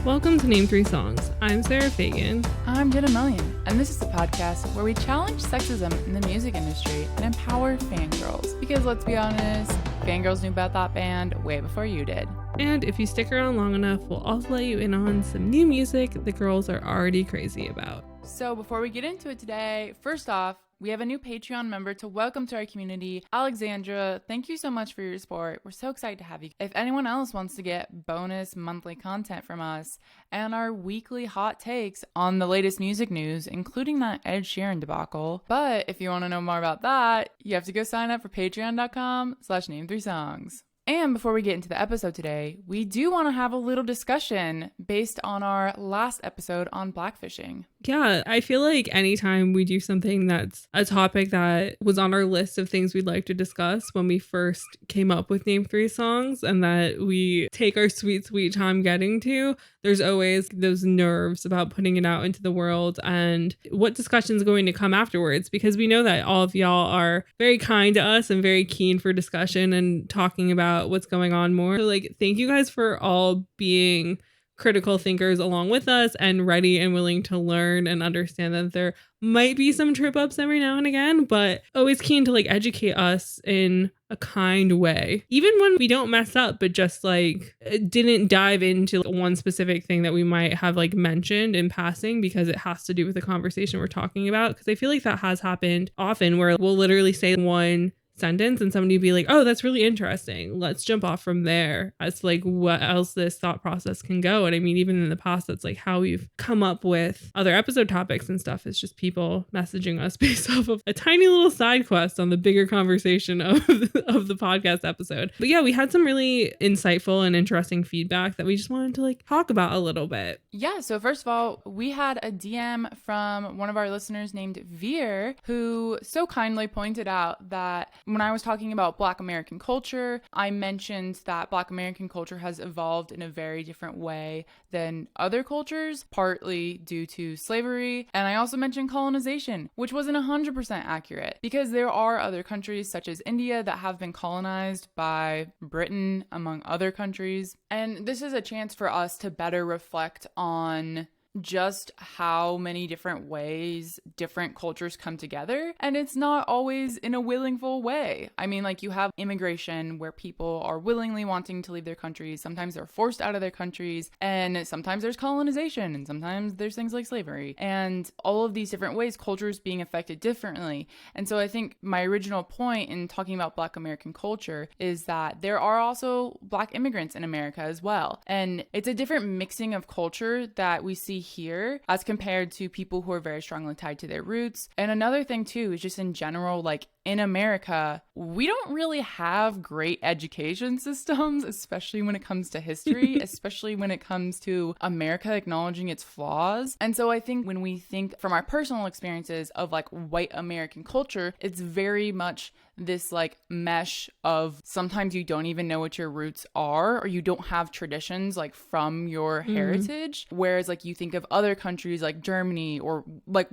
Welcome to Name 3 Songs. I'm Sarah Fagan. I'm Jenna Million, and this is the podcast where we challenge sexism in the music industry and empower fangirls. Because let's be honest, fangirls knew about that band way before you did. And if you stick around long enough, we'll also let you in on some new music the girls are already crazy about. So before we get into it today, first off, we have a new Patreon member to welcome to our community, Alexandra. Thank you so much for your support. We're so excited to have you. If anyone else wants to get bonus monthly content from us and our weekly hot takes on the latest music news, including that Ed Sheeran debacle. But if you want to know more about that, you have to go sign up for patreon.com/name3songs. And before we get into the episode today, we do want to have a little discussion based on our last episode on blackfishing. Yeah, I feel like anytime we do something that's a topic that was on our list of things we'd like to discuss when we first came up with Name 3 Songs and that we take our sweet, sweet time getting to, there's always those nerves about putting it out into the world and what discussion is going to come afterwards, because we know that all of y'all are very kind to us and very keen for discussion and talking about what's going on more. So, thank you guys for all being critical thinkers along with us and ready and willing to learn and understand that there might be some trip ups every now and again, but always keen to educate us in a kind way, even when we don't mess up, but just didn't dive into one specific thing that we might have mentioned in passing because it has to do with the conversation we're talking about. Because I feel like that has happened often where we'll literally say one sentence and somebody be like, oh, that's really interesting, let's jump off from there as to what else this thought process can go. And I mean, even in the past, that's how we've come up with other episode topics and stuff. It's just people messaging us based off of a tiny little side quest on the bigger conversation of the podcast episode. But yeah, we had some really insightful and interesting feedback that we just wanted to talk about a little bit. Yeah, so first of all, we had a DM from one of our listeners named Veer, who so kindly pointed out that when I was talking about Black American culture, I mentioned that Black American culture has evolved in a very different way than other cultures, partly due to slavery. And I also mentioned colonization, which wasn't 100% accurate because there are other countries such as India that have been colonized by Britain, among other countries. And this is a chance for us to better reflect on just how many different ways different cultures come together. And it's not always in a willful way. I mean, you have immigration where people are willingly wanting to leave their countries. Sometimes they're forced out of their countries. And sometimes there's colonization. And sometimes there's things like slavery. And all of these different ways, cultures being affected differently. And so I think my original point in talking about Black American culture is that there are also Black immigrants in America as well. And it's a different mixing of culture that we see here as compared to people who are very strongly tied to their roots. And another thing too is just in general, in America, we don't really have great education systems, especially when it comes to history, especially when it comes to America acknowledging its flaws. And so I think when we think from our personal experiences of white American culture, it's very much this mesh of sometimes you don't even know what your roots are, or you don't have traditions from your heritage. Whereas you think of other countries like Germany, or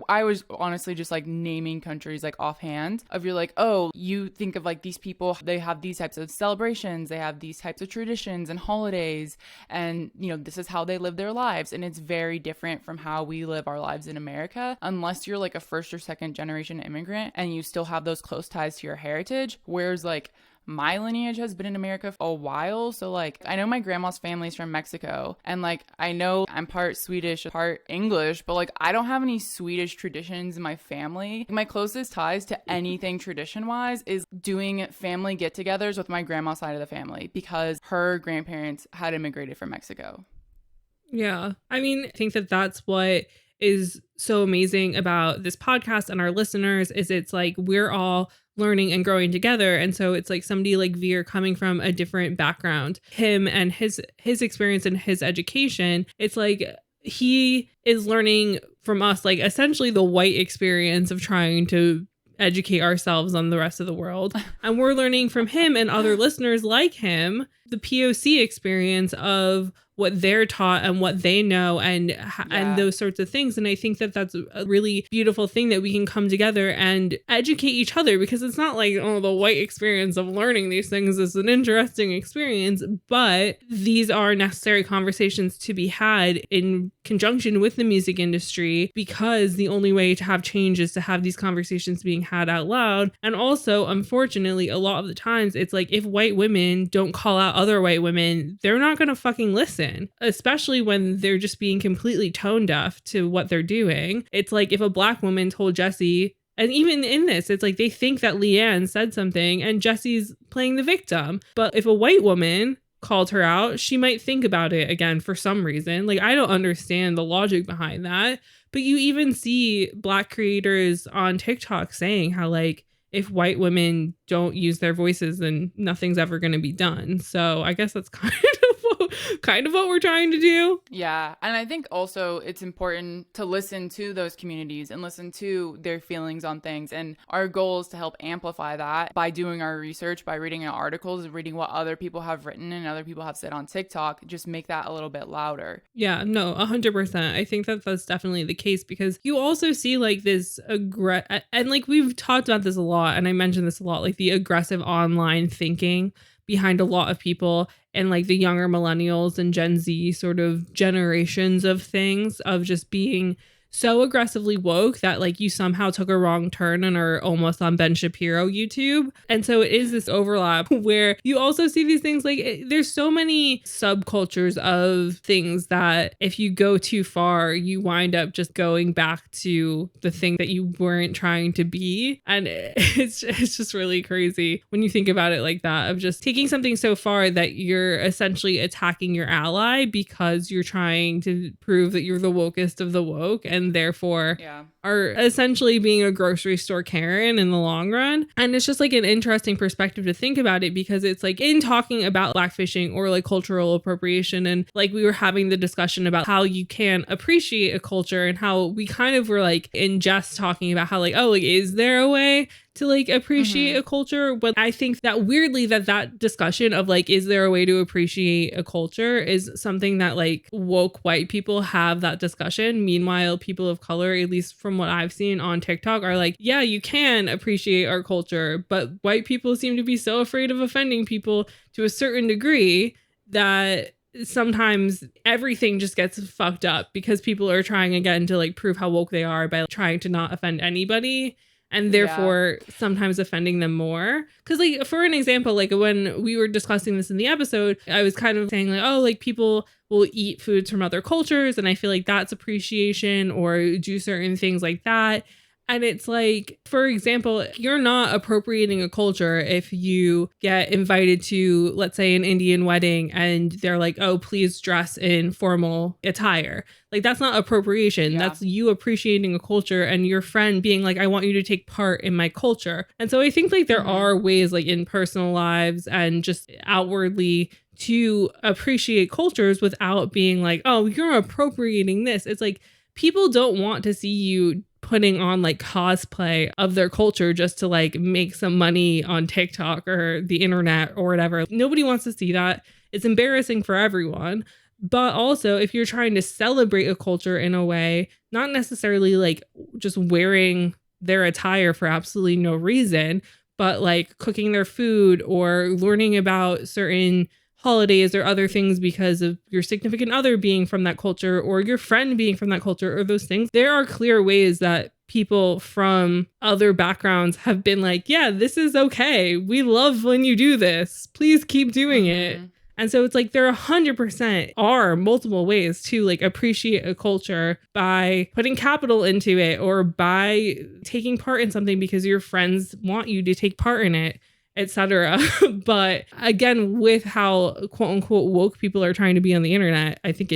I was honestly just naming countries offhand of you're oh, you think of these people, they have these types of celebrations, they have these types of traditions and holidays, and this is how they live their lives. And it's very different from how we live our lives in America, unless you're a first or second generation immigrant and you still have those close ties to your heritage. Whereas my lineage has been in America for a while. So I know my grandma's family's from Mexico, and I know I'm part Swedish, part English, but I don't have any Swedish traditions in my family. My closest ties to anything tradition wise is doing family get-togethers with my grandma's side of the family because her grandparents had immigrated from Mexico. Yeah. I mean, I think that that's what is so amazing about this podcast and our listeners is it's we're all learning and growing together. And so it's somebody like Veer coming from a different background, him and his experience and his education. It's he is learning from us, essentially the white experience of trying to educate ourselves on the rest of the world. And we're learning from him and other listeners like him the POC experience of what they're taught and what they know and those sorts of things. And I think that that's a really beautiful thing that we can come together and educate each other, because it's not like, oh, the white experience of learning these things is an interesting experience, but these are necessary conversations to be had in conjunction with the music industry, because the only way to have change is to have these conversations being had out loud. And also, unfortunately, a lot of the times it's like, if white women don't call out other white women, they're not going to fucking listen. Especially when they're just being completely tone deaf to what they're doing. It's like if a black woman told Jessie, and even in this, it's like they think that Leanne said something and Jessie's playing the victim. But if a white woman called her out, she might think about it again for some reason. Like, I don't understand the logic behind that. But you even see black creators on TikTok saying how, like, if white women don't use their voices, then nothing's ever going to be done. So I guess that's kind of what we're trying to do. Yeah. And I think also it's important to listen to those communities and listen to their feelings on things. And our goal is to help amplify that by doing our research, by reading our articles, reading what other people have written and other people have said on TikTok, just make that a little bit louder. Yeah, no, 100%. I think that that's definitely the case, because you also see like this and like we've talked about this a lot, and I mentioned this a lot, like the aggressive online thinking behind a lot of people, and like the younger millennials and Gen Z sort of generations of things, of just being so aggressively woke that like you somehow took a wrong turn and are almost on Ben Shapiro YouTube. And so it is this overlap where you also see these things like there's so many subcultures of things that if you go too far, you wind up just going back to the thing that you weren't trying to be. And it's just really crazy when you think about it like that, of just taking something so far that you're essentially attacking your ally because you're trying to prove that you're the wokest of the woke, and therefore are essentially being a grocery store Karen in the long run. And it's just like an interesting perspective to think about it, because it's like in talking about blackfishing or like cultural appropriation, and like we were having the discussion about how you can appreciate a culture, and how we kind of were like in jest talking about how like, oh, like is there a way to like appreciate a culture? But I think that weirdly that discussion of like, is there a way to appreciate a culture, is something that like woke white people have that discussion. Meanwhile, people of color, at least from what I've seen on TikTok, are like, yeah, you can appreciate our culture, but white people seem to be so afraid of offending people to a certain degree that sometimes everything just gets fucked up, because people are trying again to like prove how woke they are by trying to not offend anybody, and therefore sometimes offending them more. Because like, for an example, like when we were discussing this in the episode, I was kind of saying like, oh, like people will eat foods from other cultures, and I feel like that's appreciation, or do certain things like that. And it's like, for example, you're not appropriating a culture if you get invited to, let's say, an Indian wedding and they're like, oh, please dress in formal attire. Like, that's not appropriation. That's you appreciating a culture and your friend being like, I want you to take part in my culture. And so I think like there are ways like in personal lives and just outwardly to appreciate cultures without being like, oh, you're appropriating this. It's like people don't want to see you putting on like cosplay of their culture just to like make some money on TikTok or the internet or whatever. Nobody wants to see that. It's embarrassing for everyone. But also, if you're trying to celebrate a culture in a way, not necessarily like just wearing their attire for absolutely no reason, but like cooking their food or learning about certain holidays or other things because of your significant other being from that culture or your friend being from that culture or those things, there are clear ways that people from other backgrounds have been like, yeah, this is okay. We love when you do this. Please keep doing it. And so it's like there 100% are multiple ways to like appreciate a culture by putting capital into it or by taking part in something because your friends want you to take part in it, etc. But again, with how quote unquote woke people are trying to be on the internet, I think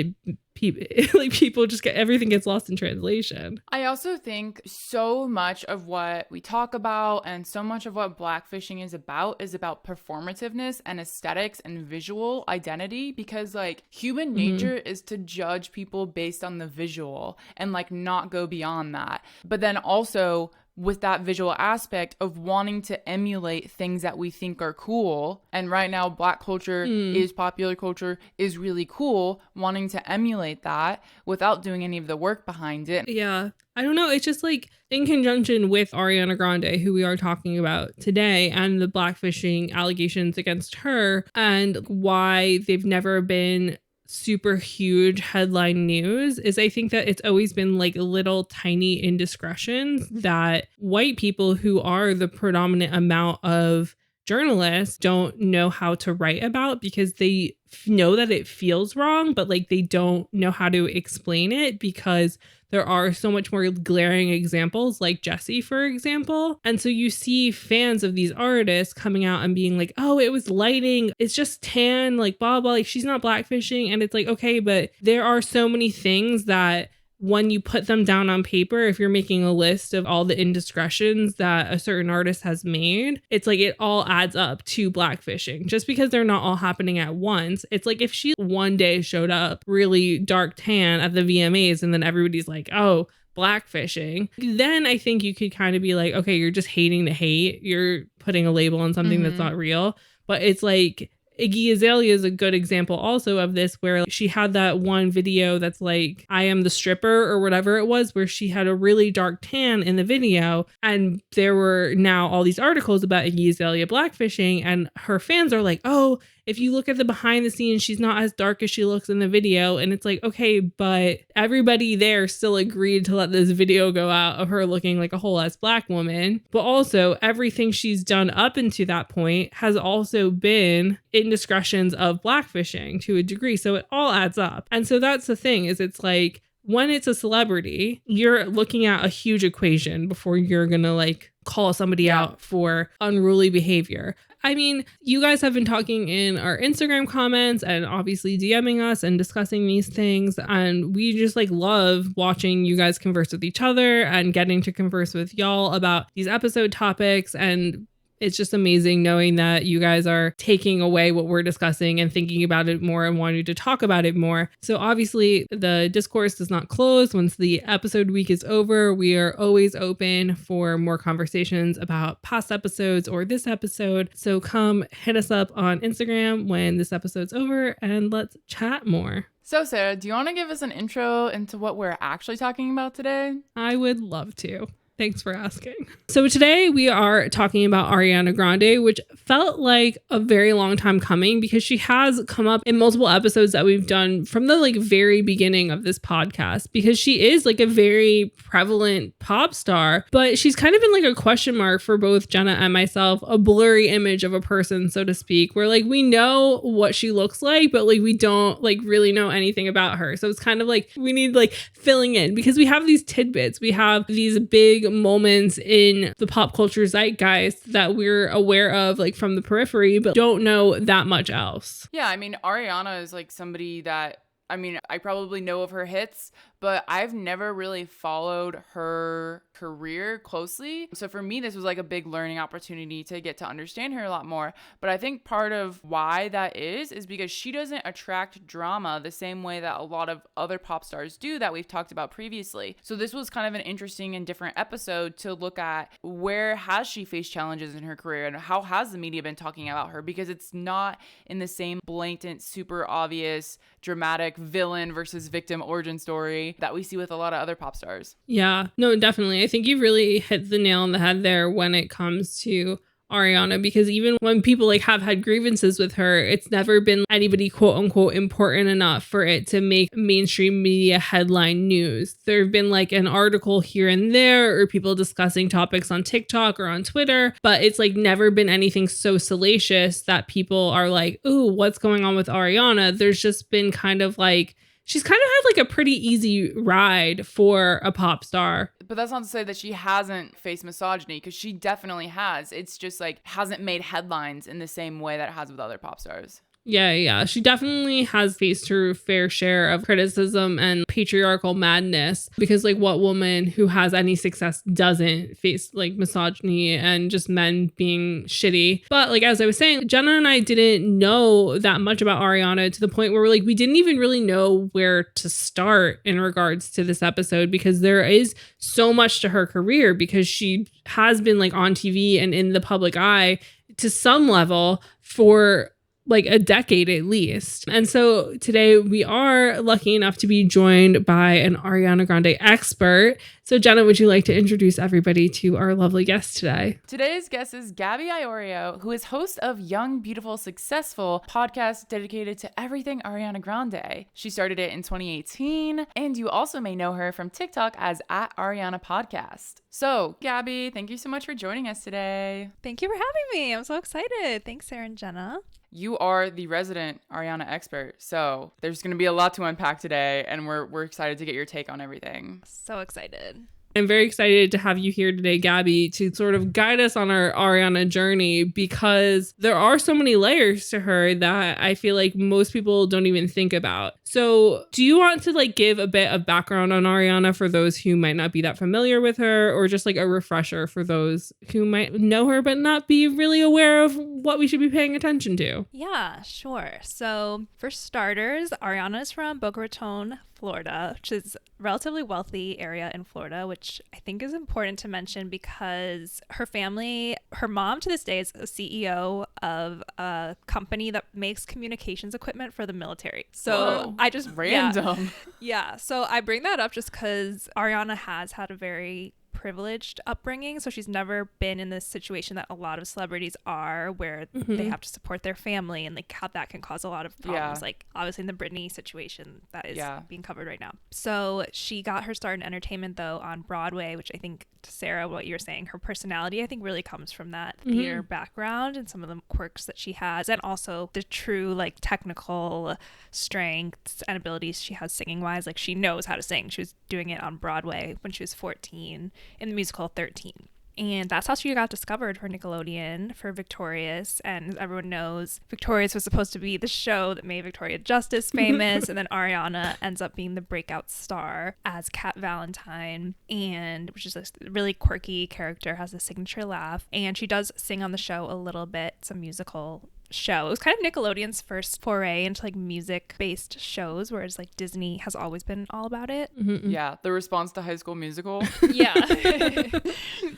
people just get everything gets lost in translation. I also think so much of what we talk about and so much of what blackfishing is about performativeness and aesthetics and visual identity, because like human nature is to judge people based on the visual and like not go beyond that. But then also with that visual aspect of wanting to emulate things that we think are cool. And right now, Black culture is popular culture, is really cool, wanting to emulate that without doing any of the work behind it. Yeah. I don't know. It's just like in conjunction with Ariana Grande, who we are talking about today, and the blackfishing allegations against her, and why they've never been super huge headline news, is I think that it's always been like little tiny indiscretions that white people, who are the predominant amount of journalists, don't know how to write about, because they know that it feels wrong, but like they don't know how to explain it, because there are so much more glaring examples, like Jessie, for example. And so you see fans of these artists coming out and being like, oh, it was lighting, it's just tan, like blah, blah, like she's not blackfishing. And it's like, okay, but there are so many things that when you put them down on paper, if you're making a list of all the indiscretions that a certain artist has made, it's like it all adds up to blackfishing, just because they're not all happening at once. It's like if she one day showed up really dark tan at the VMAs and then everybody's like, oh, blackfishing, then I think you could kind of be like, okay, you're just hating to hate. You're putting a label on something that's not real. But it's like, Iggy Azalea is a good example also of this, where she had that one video that's like, I am the stripper or whatever it was, where she had a really dark tan in the video. And there were now all these articles about Iggy Azalea blackfishing, and her fans are like, oh, if you look at the behind the scenes, she's not as dark as she looks in the video. And it's like, okay, but everybody there still agreed to let this video go out of her looking like a whole ass black woman. But also everything she's done up into that point has also been indiscretions of blackfishing to a degree. So it all adds up. And so that's the thing, is it's like, when it's a celebrity, you're looking at a huge equation before you're gonna like call somebody out for unruly behavior. I mean, you guys have been talking in our Instagram comments and obviously DMing us and discussing these things. And we just like love watching you guys converse with each other and getting to converse with y'all about these episode topics. And it's just amazing knowing that you guys are taking away what we're discussing and thinking about it more and wanting to talk about it more. So obviously the discourse does not close once the episode week is over. We are always open for more conversations about past episodes or this episode. So come hit us up on Instagram when this episode's over and let's chat more. So Sarah, do you want to give us an intro into what we're actually talking about today? I would love to. Thanks for asking. So today we are talking about Ariana Grande, which felt like a very long time coming because she has come up in multiple episodes that we've done from the like very beginning of this podcast, because she is like a very prevalent pop star, but she's kind of been like a question mark for both Jenna and myself, a blurry image of a person, so to speak, where like we know what she looks like, but like we don't like really know anything about her. So it's kind of like we need like filling in, because we have these tidbits, we have these big moments in the pop culture zeitgeist that we're aware of like from the periphery, but don't know that much else. Yeah, I mean, Ariana is like somebody that, I mean, I probably know of her hits, but I've never really followed her career closely. So for me, this was like a big learning opportunity to get to understand her a lot more. But I think part of why that is because she doesn't attract drama the same way that a lot of other pop stars do that we've talked about previously. So this was kind of an interesting and different episode to look at where has she faced challenges in her career and how has the media been talking about her, because it's not in the same blatant, super obvious, dramatic villain versus victim origin story that we see with a lot of other pop stars. Yeah, no, definitely. I think you really hit the nail on the head there when it comes to Ariana, because even when people like have had grievances with her, it's never been anybody quote unquote important enough for it to make mainstream media headline news. There have been like an article here and there or people discussing topics on TikTok or on Twitter, but it's like never been anything so salacious that people are like, ooh, what's going on with Ariana? There's just been kind of like, she's kind of had like a pretty easy ride for a pop star. But that's not to say that she hasn't faced misogyny, because she definitely has. It's just like hasn't made headlines in the same way that it has with other pop stars. Yeah. She definitely has faced her fair share of criticism and patriarchal madness because, like, what woman who has any success doesn't face, like, misogyny and just men being shitty? But, like, as I was saying, Jenna and I didn't know that much about Ariana to the point where, like, we didn't even really know where to start in regards to this episode because there is so much to her career because she has been, like, on TV and in the public eye to some level for like a decade at least. And so today we are lucky enough to be joined by an Ariana Grande expert. So Jenna, would you like to introduce everybody to our lovely guest today? Today's guest is Gabby Iorio, who is host of Young, Beautiful, Successful, podcast dedicated to everything Ariana Grande. She started it in 2018, and you also may know her from TikTok as @ArianaPodcast. So, Gabby, thank you so much for joining us today. Thank you for having me. I'm so excited. Thanks, Sarah and Jenna. You are the resident Ariana expert, so there's going to be a lot to unpack today, and we're excited to get your take on everything. So excited. I'm very excited to have you here today, Gabby, to sort of guide us on our Ariana journey because there are so many layers to her that I feel like most people don't even think about. So do you want to like give a bit of background on Ariana for those who might not be that familiar with her, or just like a refresher for those who might know her but not be really aware of what we should be paying attention to? Yeah, sure. So for starters, Ariana is from Boca Raton, Florida, which is a relatively wealthy area in Florida, which I think is important to mention because her family, her mom to this day is a CEO of a company that makes communications equipment for the military. So Whoa, I just random. Yeah. So I bring that up just because Ariana has had a very privileged upbringing, so she's never been in this situation that a lot of celebrities are where they have to support their family, and like how that can cause a lot of problems, like obviously in the Britney situation that is being covered right now. So she got her start in entertainment though on Broadway, which I think, Sarah, what you're saying, her personality I think really comes from that theater background and some of the quirks that she has, and also the true like technical strengths and abilities she has singing wise. Like she knows how to sing. She was doing it on Broadway when she was 14 in the musical 13. And that's how she got discovered for Nickelodeon for Victorious. And as everyone knows, Victorious was supposed to be the show that made Victoria Justice famous. And then Ariana ends up being the breakout star as Cat Valentine, and which is a really quirky character, has a signature laugh. And she does sing on the show a little bit. It's a musical show. It was kind of Nickelodeon's first foray into like music-based shows, whereas like Disney has always been all about it. Yeah, the response to High School Musical. Yeah.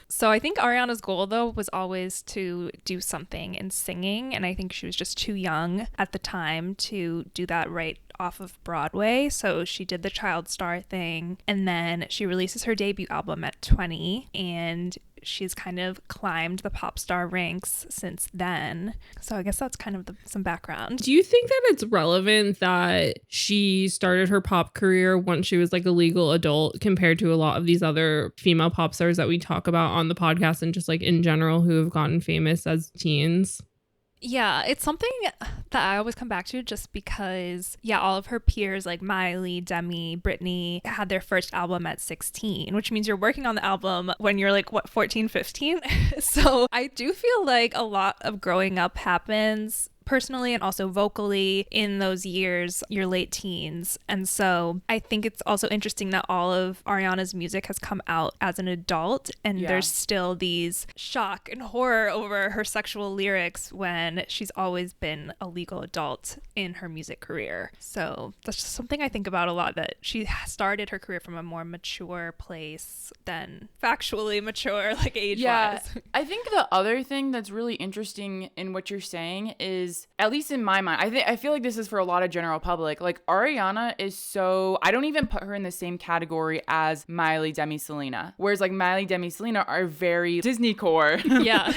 So I think Ariana's goal though was always to do something in singing, and I think she was just too young at the time to do that right off of Broadway. So she did the child star thing, and then she releases her debut album at 20, and she's kind of climbed the pop star ranks since then. So I guess that's kind of some background. Do you think that it's relevant that she started her pop career once she was like a legal adult compared to a lot of these other female pop stars that we talk about on the podcast and just like in general who have gotten famous as teens? Yeah, it's something that I always come back to just because, all of her peers like Miley, Demi, Britney had their first album at 16, which means you're working on the album when you're like, 14, 15? So I do feel like a lot of growing up happens personally and also vocally in those years, your late teens. And so I think it's also interesting that all of Ariana's music has come out as an adult, and there's still these shock and horror over her sexual lyrics when she's always been a legal adult in her music career. So that's just something I think about a lot, that she started her career from a more mature place than factually mature, like age-wise. Yeah, I think the other thing that's really interesting in what you're saying is, at least in my mind, I feel like this is for a lot of general public, like Ariana is so, I don't even put her in the same category as Miley, Demi, Selena. Whereas like Miley, Demi, Selena are very Disney core. Yeah.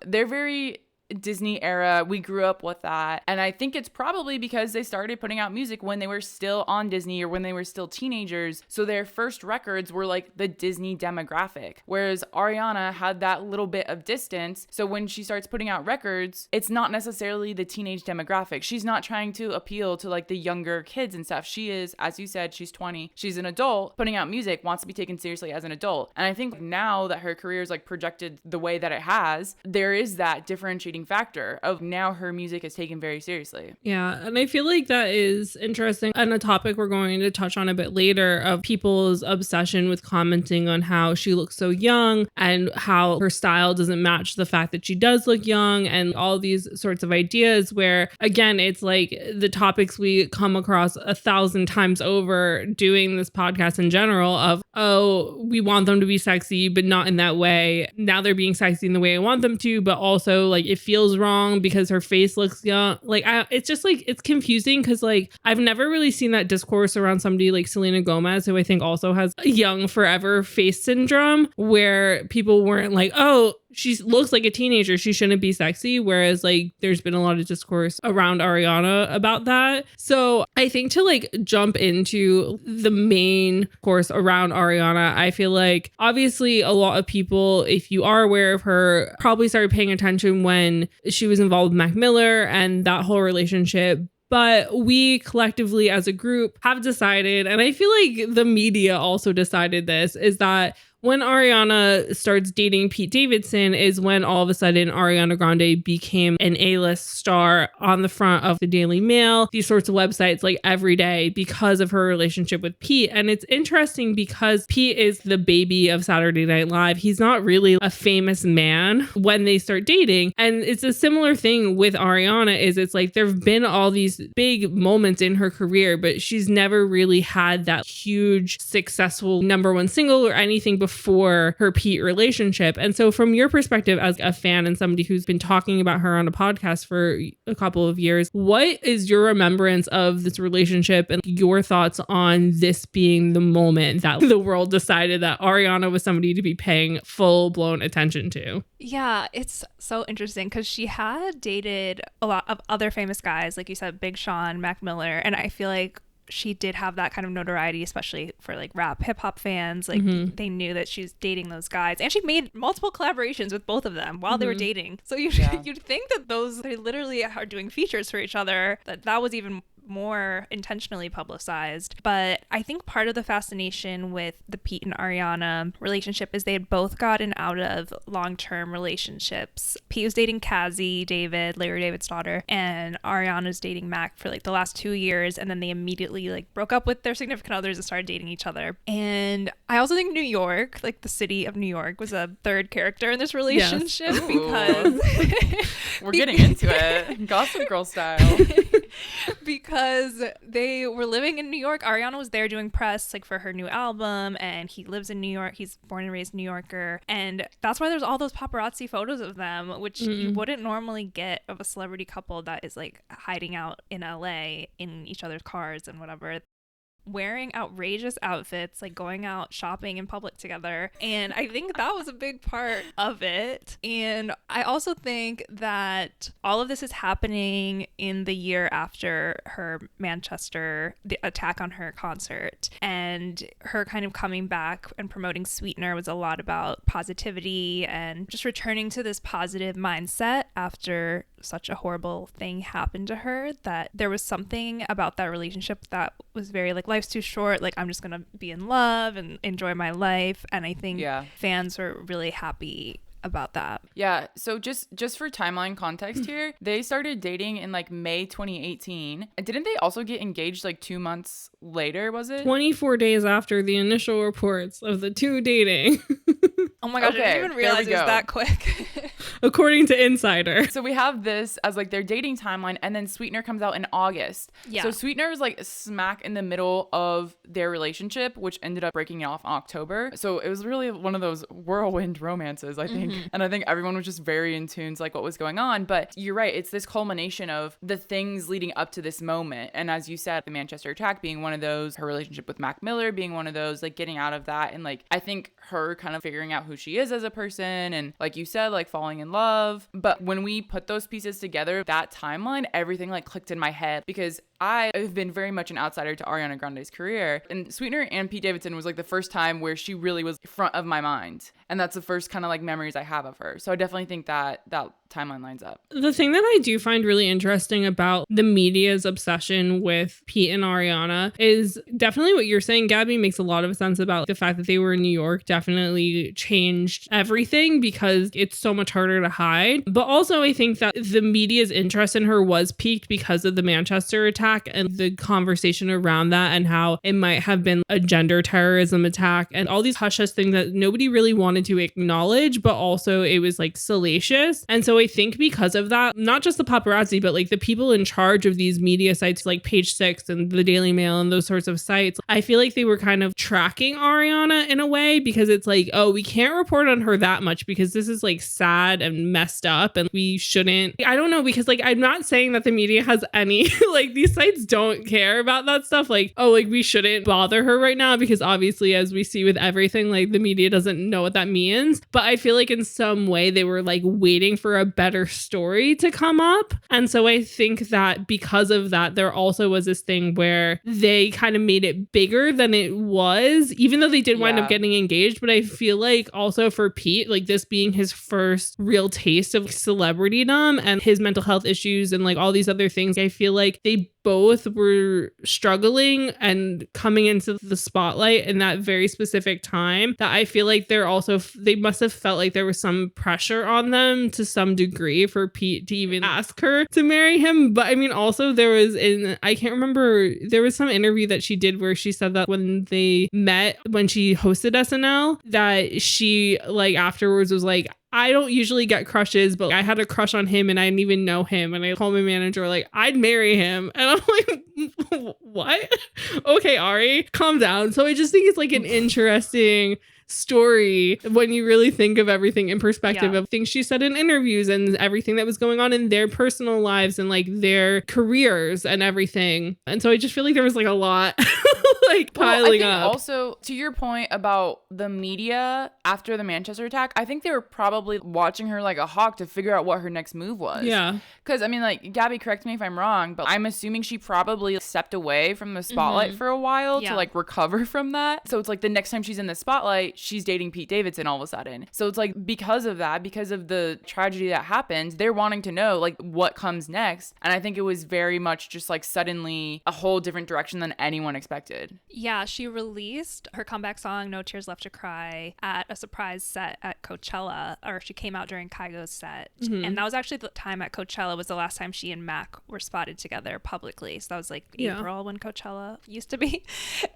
They're very Disney era. We grew up with that. And I think it's probably because they started putting out music when they were still on Disney or when they were still teenagers. So their first records were like the Disney demographic. Whereas Ariana had that little bit of distance. So when she starts putting out records, it's not necessarily the teenage demographic. She's not trying to appeal to like the younger kids and stuff. She is, as you said, she's 20. She's an adult putting out music, wants to be taken seriously as an adult. And I think now that her career is like projected the way that it has, there is that differentiating contributing factor of now her music is taken very seriously. Yeah, and I feel like that is interesting, and a topic we're going to touch on a bit later, of people's obsession with commenting on how she looks so young and how her style doesn't match the fact that she does look young, and all these sorts of ideas where, again, it's like the topics we come across 1,000 times over doing this podcast in general of, oh, we want them to be sexy, but not in that way. Now they're being sexy in the way I want them to, but also like it feels wrong because her face looks young. Like it's just like, it's confusing because like I've never really seen that discourse around somebody like Selena Gomez, who I think also has a young forever face syndrome, where people weren't like, oh, she looks like a teenager, she shouldn't be sexy. Whereas like there's been a lot of discourse around Ariana about that. So I think to like jump into the main course around Ariana, I feel like obviously a lot of people, if you are aware of her, probably started paying attention when she was involved with Mac Miller and that whole relationship. But we collectively as a group have decided, and I feel like the media also decided this, is that when Ariana starts dating Pete Davidson is when all of a sudden Ariana Grande became an A-list star on the front of the Daily Mail, these sorts of websites like every day because of her relationship with Pete. And it's interesting because Pete is the baby of Saturday Night Live. He's not really a famous man when they start dating. And it's a similar thing with Ariana, is it's like there've been all these big moments in her career, but she's never really had that huge successful #1 single or anything before her Pete relationship. And so from your perspective as a fan and somebody who's been talking about her on a podcast for a couple of years, what is your remembrance of this relationship and your thoughts on this being the moment that the world decided that Ariana was somebody to be paying full-blown attention to? Yeah, it's so interesting because she had dated a lot of other famous guys, like you said, Big Sean, Mac Miller, and I feel like she did have that kind of notoriety, especially for like rap hip hop fans. Like they knew that she was dating those guys, and she made multiple collaborations with both of them while they were dating. So you'd think that they literally are doing features for each other, that was even more intentionally publicized. But I think part of the fascination with the Pete and Ariana relationship is they had both gotten out of long-term relationships. Pete was dating Cassie David, Larry David's daughter, and Ariana's dating Mac for like the last 2 years, and then they immediately like broke up with their significant others and started dating each other. And I also think New York, like the city of New York, was a third character in this relationship. Yes. Because we're getting into it, Gossip Girl style. Because they were living in New York. Ariana was there doing press like for her new album, and he lives in New York. He's born and raised New Yorker, and that's why there's all those paparazzi photos of them, which you wouldn't normally get of a celebrity couple that is like hiding out in LA in each other's cars and whatever, wearing outrageous outfits, like going out shopping in public together. And I think that was a big part of it. And I also think that all of this is happening in the year after her the attack on her concert, and her kind of coming back and promoting Sweetener was a lot about positivity and just returning to this positive mindset after such a horrible thing happened to her, that there was something about that relationship that was very like, life's too short, like I'm just gonna be in love and enjoy my life. And I think fans were really happy about that. Yeah, so just for timeline context here, they started dating in like May 2018. Didn't they also get engaged like 2 months later, was it? 24 days after the initial reports of the two dating. Oh my gosh, I didn't even realize it was that quick. According to Insider. So we have this as like their dating timeline, and then Sweetener comes out in August. Yeah. So Sweetener is like smack in the middle of their relationship, which ended up breaking off in October. So it was really one of those whirlwind romances, I think. And I think everyone was just very in tune to like what was going on. But you're right, it's this culmination of the things leading up to this moment. And as you said, the Manchester attack being one of those, her relationship with Mac Miller being one of those, like getting out of that. And like, I think her kind of figuring out who she is as a person, and like you said, like falling in love. But when we put those pieces together, that timeline, everything like clicked in my head, because I have been very much an outsider to Ariana Grande's career. And Sweetener and Pete Davidson was like the first time where she really was front of my mind. And that's the first kind of like memories I have of her. So I definitely think that timeline lines up. The thing that I do find really interesting about the media's obsession with Pete and Ariana is definitely what you're saying, Gabby, makes a lot of sense about the fact that they were in New York definitely changed everything because it's so much harder to hide. But also I think that the media's interest in her was piqued because of the Manchester attack and the conversation around that and how it might have been a gender terrorism attack and all these hush-hush things that nobody really wanted to acknowledge, but also it was like salacious. And so I think because of that, not just the paparazzi, but like the people in charge of these media sites like Page Six and the Daily Mail and those sorts of sites, I feel like they were kind of tracking Ariana in a way because it's like, oh, we can't report on her that much because this is like sad and messed up and we shouldn't. I don't know, because like I'm not saying that the media has any like these sites don't care about that stuff, like, oh, like we shouldn't bother her right now because obviously as we see with everything, like the media doesn't know what that means. But I feel like in some way they were like waiting for a better story to come up. And so I think that because of that, there also was this thing where they kind of made it bigger than it was, even though they did wind up getting engaged. But I feel like also for Pete, like this being his first real taste of celebritydom and his mental health issues and like all these other things, I feel like they both were struggling and coming into the spotlight in that very specific time that I feel like they must have felt like there was some pressure on them to some degree for Pete to even ask her to marry him. But I mean, also I can't remember, there was some interview that she did where she said that when they met, when she hosted SNL, that she like afterwards was like, I don't usually get crushes, but I had a crush on him and I didn't even know him. And I told my manager, like, I'd marry him. And I'm like, what? Okay, Ari, calm down. So I just think it's like an interesting story when you really think of everything in perspective of things she said in interviews and everything that was going on in their personal lives and like their careers and everything. And so I just feel like there was like a lot like piling up. Also, to your point about the media after the Manchester attack, I think they were probably watching her like a hawk to figure out what her next move was. Yeah. Because I mean, like, Gabby, correct me if I'm wrong, but I'm assuming she probably stepped away from the spotlight for a while to like recover from that. So it's like the next time she's in the spotlight, she's dating Pete Davidson all of a sudden. So it's like because of that, because of the tragedy that happened, they're wanting to know like what comes next. And I think it was very much just like suddenly a whole different direction than anyone expected. Yeah, she released her comeback song No Tears Left to Cry at a surprise set at Coachella, or she came out during Kygo's set. And that was actually the time at Coachella was the last time she and Mac were spotted together publicly. So that was like April when Coachella used to be.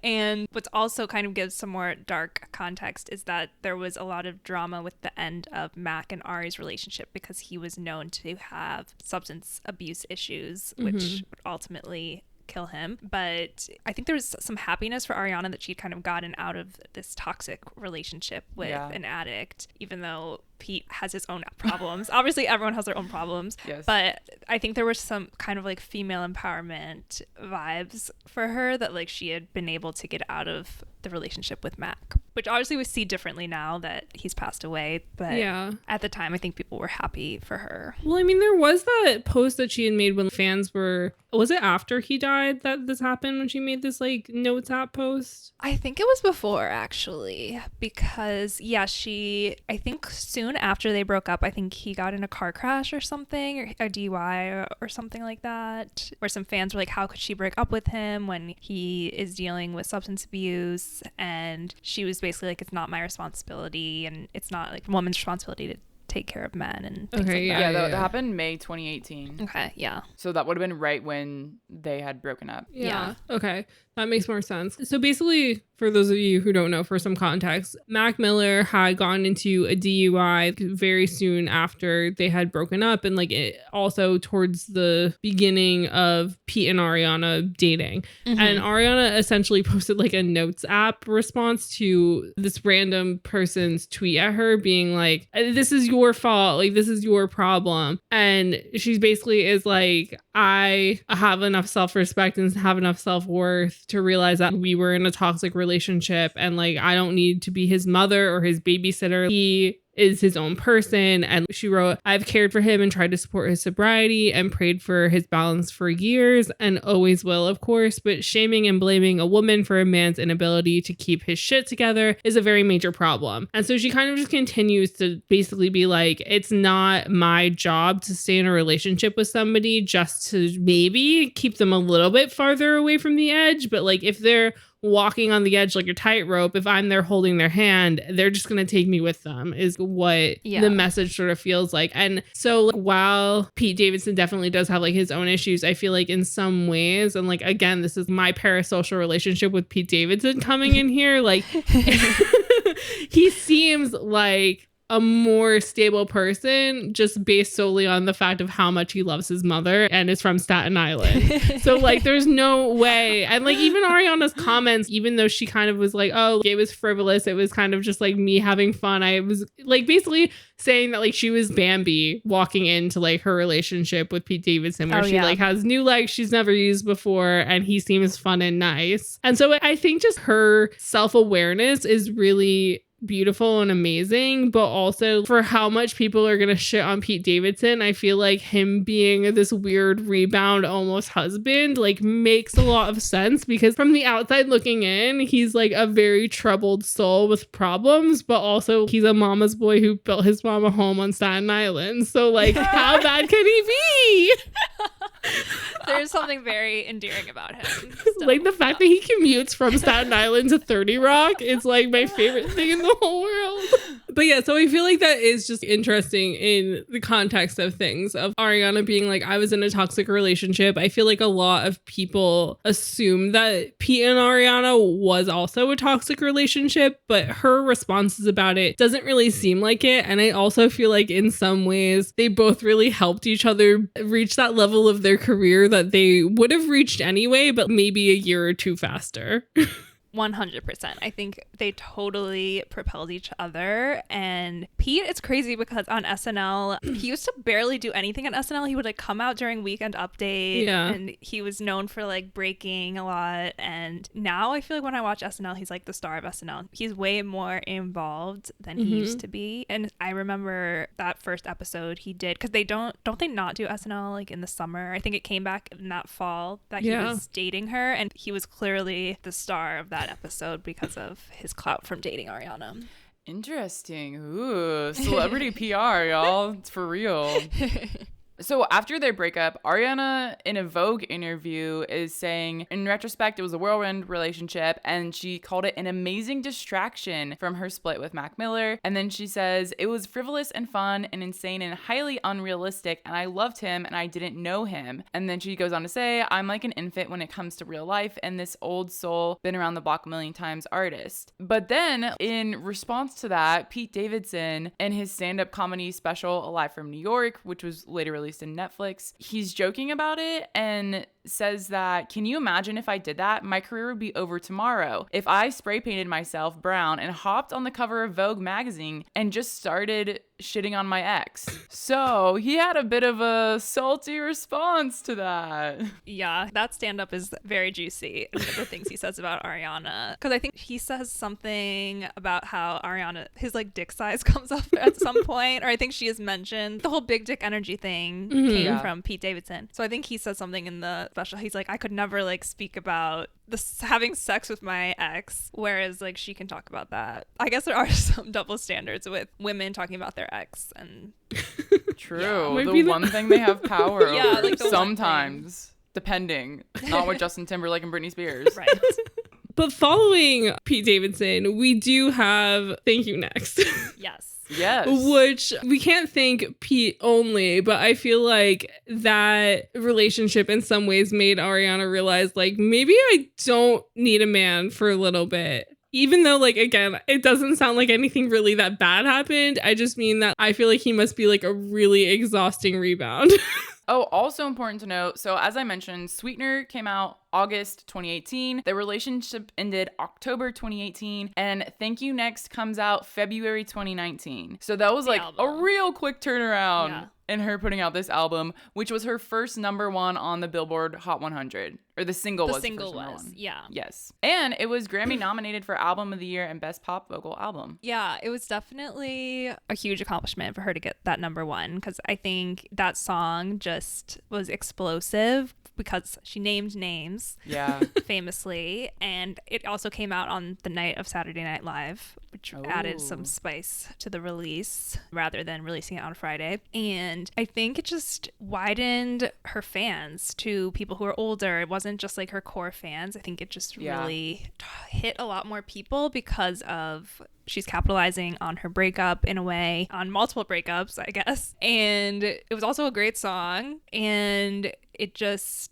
And what's also kind of gives some more dark context is that there was a lot of drama with the end of Mac and Ari's relationship because he was known to have substance abuse issues, which would ultimately kill him. But I think there was some happiness for Ariana that she'd kind of gotten out of this toxic relationship with an addict, even though Pete has his own problems. Obviously, everyone has their own problems. Yes. But I think there was some kind of like female empowerment vibes for her that like she had been able to get out of the relationship with Mac, which obviously we see differently now that he's passed away. But at the time, I think people were happy for her. Well, I mean, there was that post that she had made when fans were, was it after he died that this happened when she made this like notes app post? I think it was before actually, because I think soon after they broke up, I think he got in a car crash or something, or a DUI or something like that, where some fans were like, how could she break up with him when he is dealing with substance abuse? And she was basically like, it's not my responsibility, and it's not like a woman's responsibility to take care of men and things like that. That happened May 2018. Okay, yeah. So that would have been right when they had broken up. Yeah. Okay. That makes more sense. So basically, for those of you who don't know, for some context, Mac Miller had gone into a DUI very soon after they had broken up, and like it also towards the beginning of Pete and Ariana dating. And Ariana essentially posted like a notes app response to this random person's tweet at her being like, this is your fault, like this is your problem. And she basically is like, I have enough self-respect and have enough self-worth to realize that we were in a toxic relationship, and like I don't need to be his mother or his babysitter. He is his own person. And she wrote, I've cared for him and tried to support his sobriety and prayed for his balance for years and always will, of course. But shaming and blaming a woman for a man's inability to keep his shit together is a very major problem. And so she kind of just continues to basically be like, it's not my job to stay in a relationship with somebody just to maybe keep them a little bit farther away from the edge. But like, if they're walking on the edge like a tightrope, if I'm there holding their hand, they're just going to take me with them, is what the message sort of feels like. And so like, while Pete Davidson definitely does have like his own issues, I feel like in some ways, and like, again, this is my parasocial relationship with Pete Davidson coming in here, like he seems like a more stable person just based solely on the fact of how much he loves his mother and is from Staten Island. So like there's no way. And like even Ariana's comments, even though she kind of was like, oh, it was frivolous, it was kind of just like me having fun. I was like basically saying that like she was Bambi walking into like her relationship with Pete Davidson, where she like has new legs she's never used before and he seems fun and nice. And so I think just her self-awareness is really beautiful and amazing, but also for how much people are gonna shit on Pete Davidson, I feel like him being this weird rebound almost husband like makes a lot of sense, because from the outside looking in, he's like a very troubled soul with problems, but also he's a mama's boy who built his mom a home on Staten Island. So like how bad can he be? There's something very endearing about him. Still. Like the fact that he commutes from Staten Island to 30 Rock is like my favorite thing in the whole world. But yeah, so I feel like that is just interesting in the context of things, of Ariana being like, I was in a toxic relationship. I feel like a lot of people assume that Pete and Ariana was also a toxic relationship, but her responses about it doesn't really seem like it. And I also feel like in some ways they both really helped each other reach that level of their career that they would have reached anyway, but maybe a year or two faster. 100%. I think they totally propelled each other. And Pete, it's crazy because on SNL, he used to barely do anything on SNL. He would like come out during Weekend Update, and he was known for like breaking a lot. And now I feel like when I watch SNL, he's like the star of SNL. He's way more involved than he used to be. And I remember that first episode he did, because they don't they not do SNL like in the summer? I think it came back in that fall that he was dating her, and he was clearly the star of that episode because of his clout from dating Ariana. Interesting. Ooh, celebrity PR, y'all. It's for real. So after their breakup, Ariana, in a Vogue interview, is saying, in retrospect, it was a whirlwind relationship, and she called it an amazing distraction from her split with Mac Miller. And then she says, it was frivolous and fun and insane and highly unrealistic, and I loved him and I didn't know him. And then she goes on to say, I'm like an infant when it comes to real life and this old soul, been around the block a million times artist. But then, in response to that, Pete Davidson, in his stand-up comedy special, Alive from New York, which was later released in Netflix, he's joking about it and says that, can you imagine if I did that? My career would be over tomorrow. If I spray painted myself brown and hopped on the cover of Vogue magazine and just started shitting on my ex. So he had a bit of a salty response to that. Yeah, that stand-up is very juicy, the things he says about Ariana. Because I think he says something about how Ariana, his like dick size comes up at some point, or I think she has mentioned the whole big dick energy thing came from Pete Davidson. So I think he said something in the special. He's like, I could never like speak about having sex with my ex, whereas like she can talk about that. I guess there are some double standards with women talking about their ex. And true, the one thing they have power over, like sometimes, depending, not with Justin Timberlake and Britney Spears. Right. But following Pete Davidson, we do have Thank You Next. Yes. Which we can't thank Pete only, but I feel like that relationship in some ways made Ariana realize, like, maybe I don't need a man for a little bit. Even though, like, again, it doesn't sound like anything really that bad happened. I just mean that I feel like he must be like a really exhausting rebound. Oh, also important to note, so as I mentioned, Sweetener came out August 2018. Their relationship ended October 2018, and Thank You Next comes out February 2019. So that was like a real quick turnaround in her putting out this album, which was her first #1 on the Billboard Hot 100. Or the single The was single the first was, one. yeah. Yes. And it was Grammy nominated for Album of the Year and Best Pop Vocal Album. Yeah, it was definitely a huge accomplishment for her to get that number one, because I think that song just was explosive because she named names. Yeah. Famously, and it also came out on the night of Saturday Night Live, which added some spice to the release rather than releasing it on Friday. And I think it just widened her fans to people who are older. It wasn't just like her core fans. I think it just really hit a lot more people because of she's capitalizing on her breakup in a way, on multiple breakups, I guess. And it was also a great song, and it was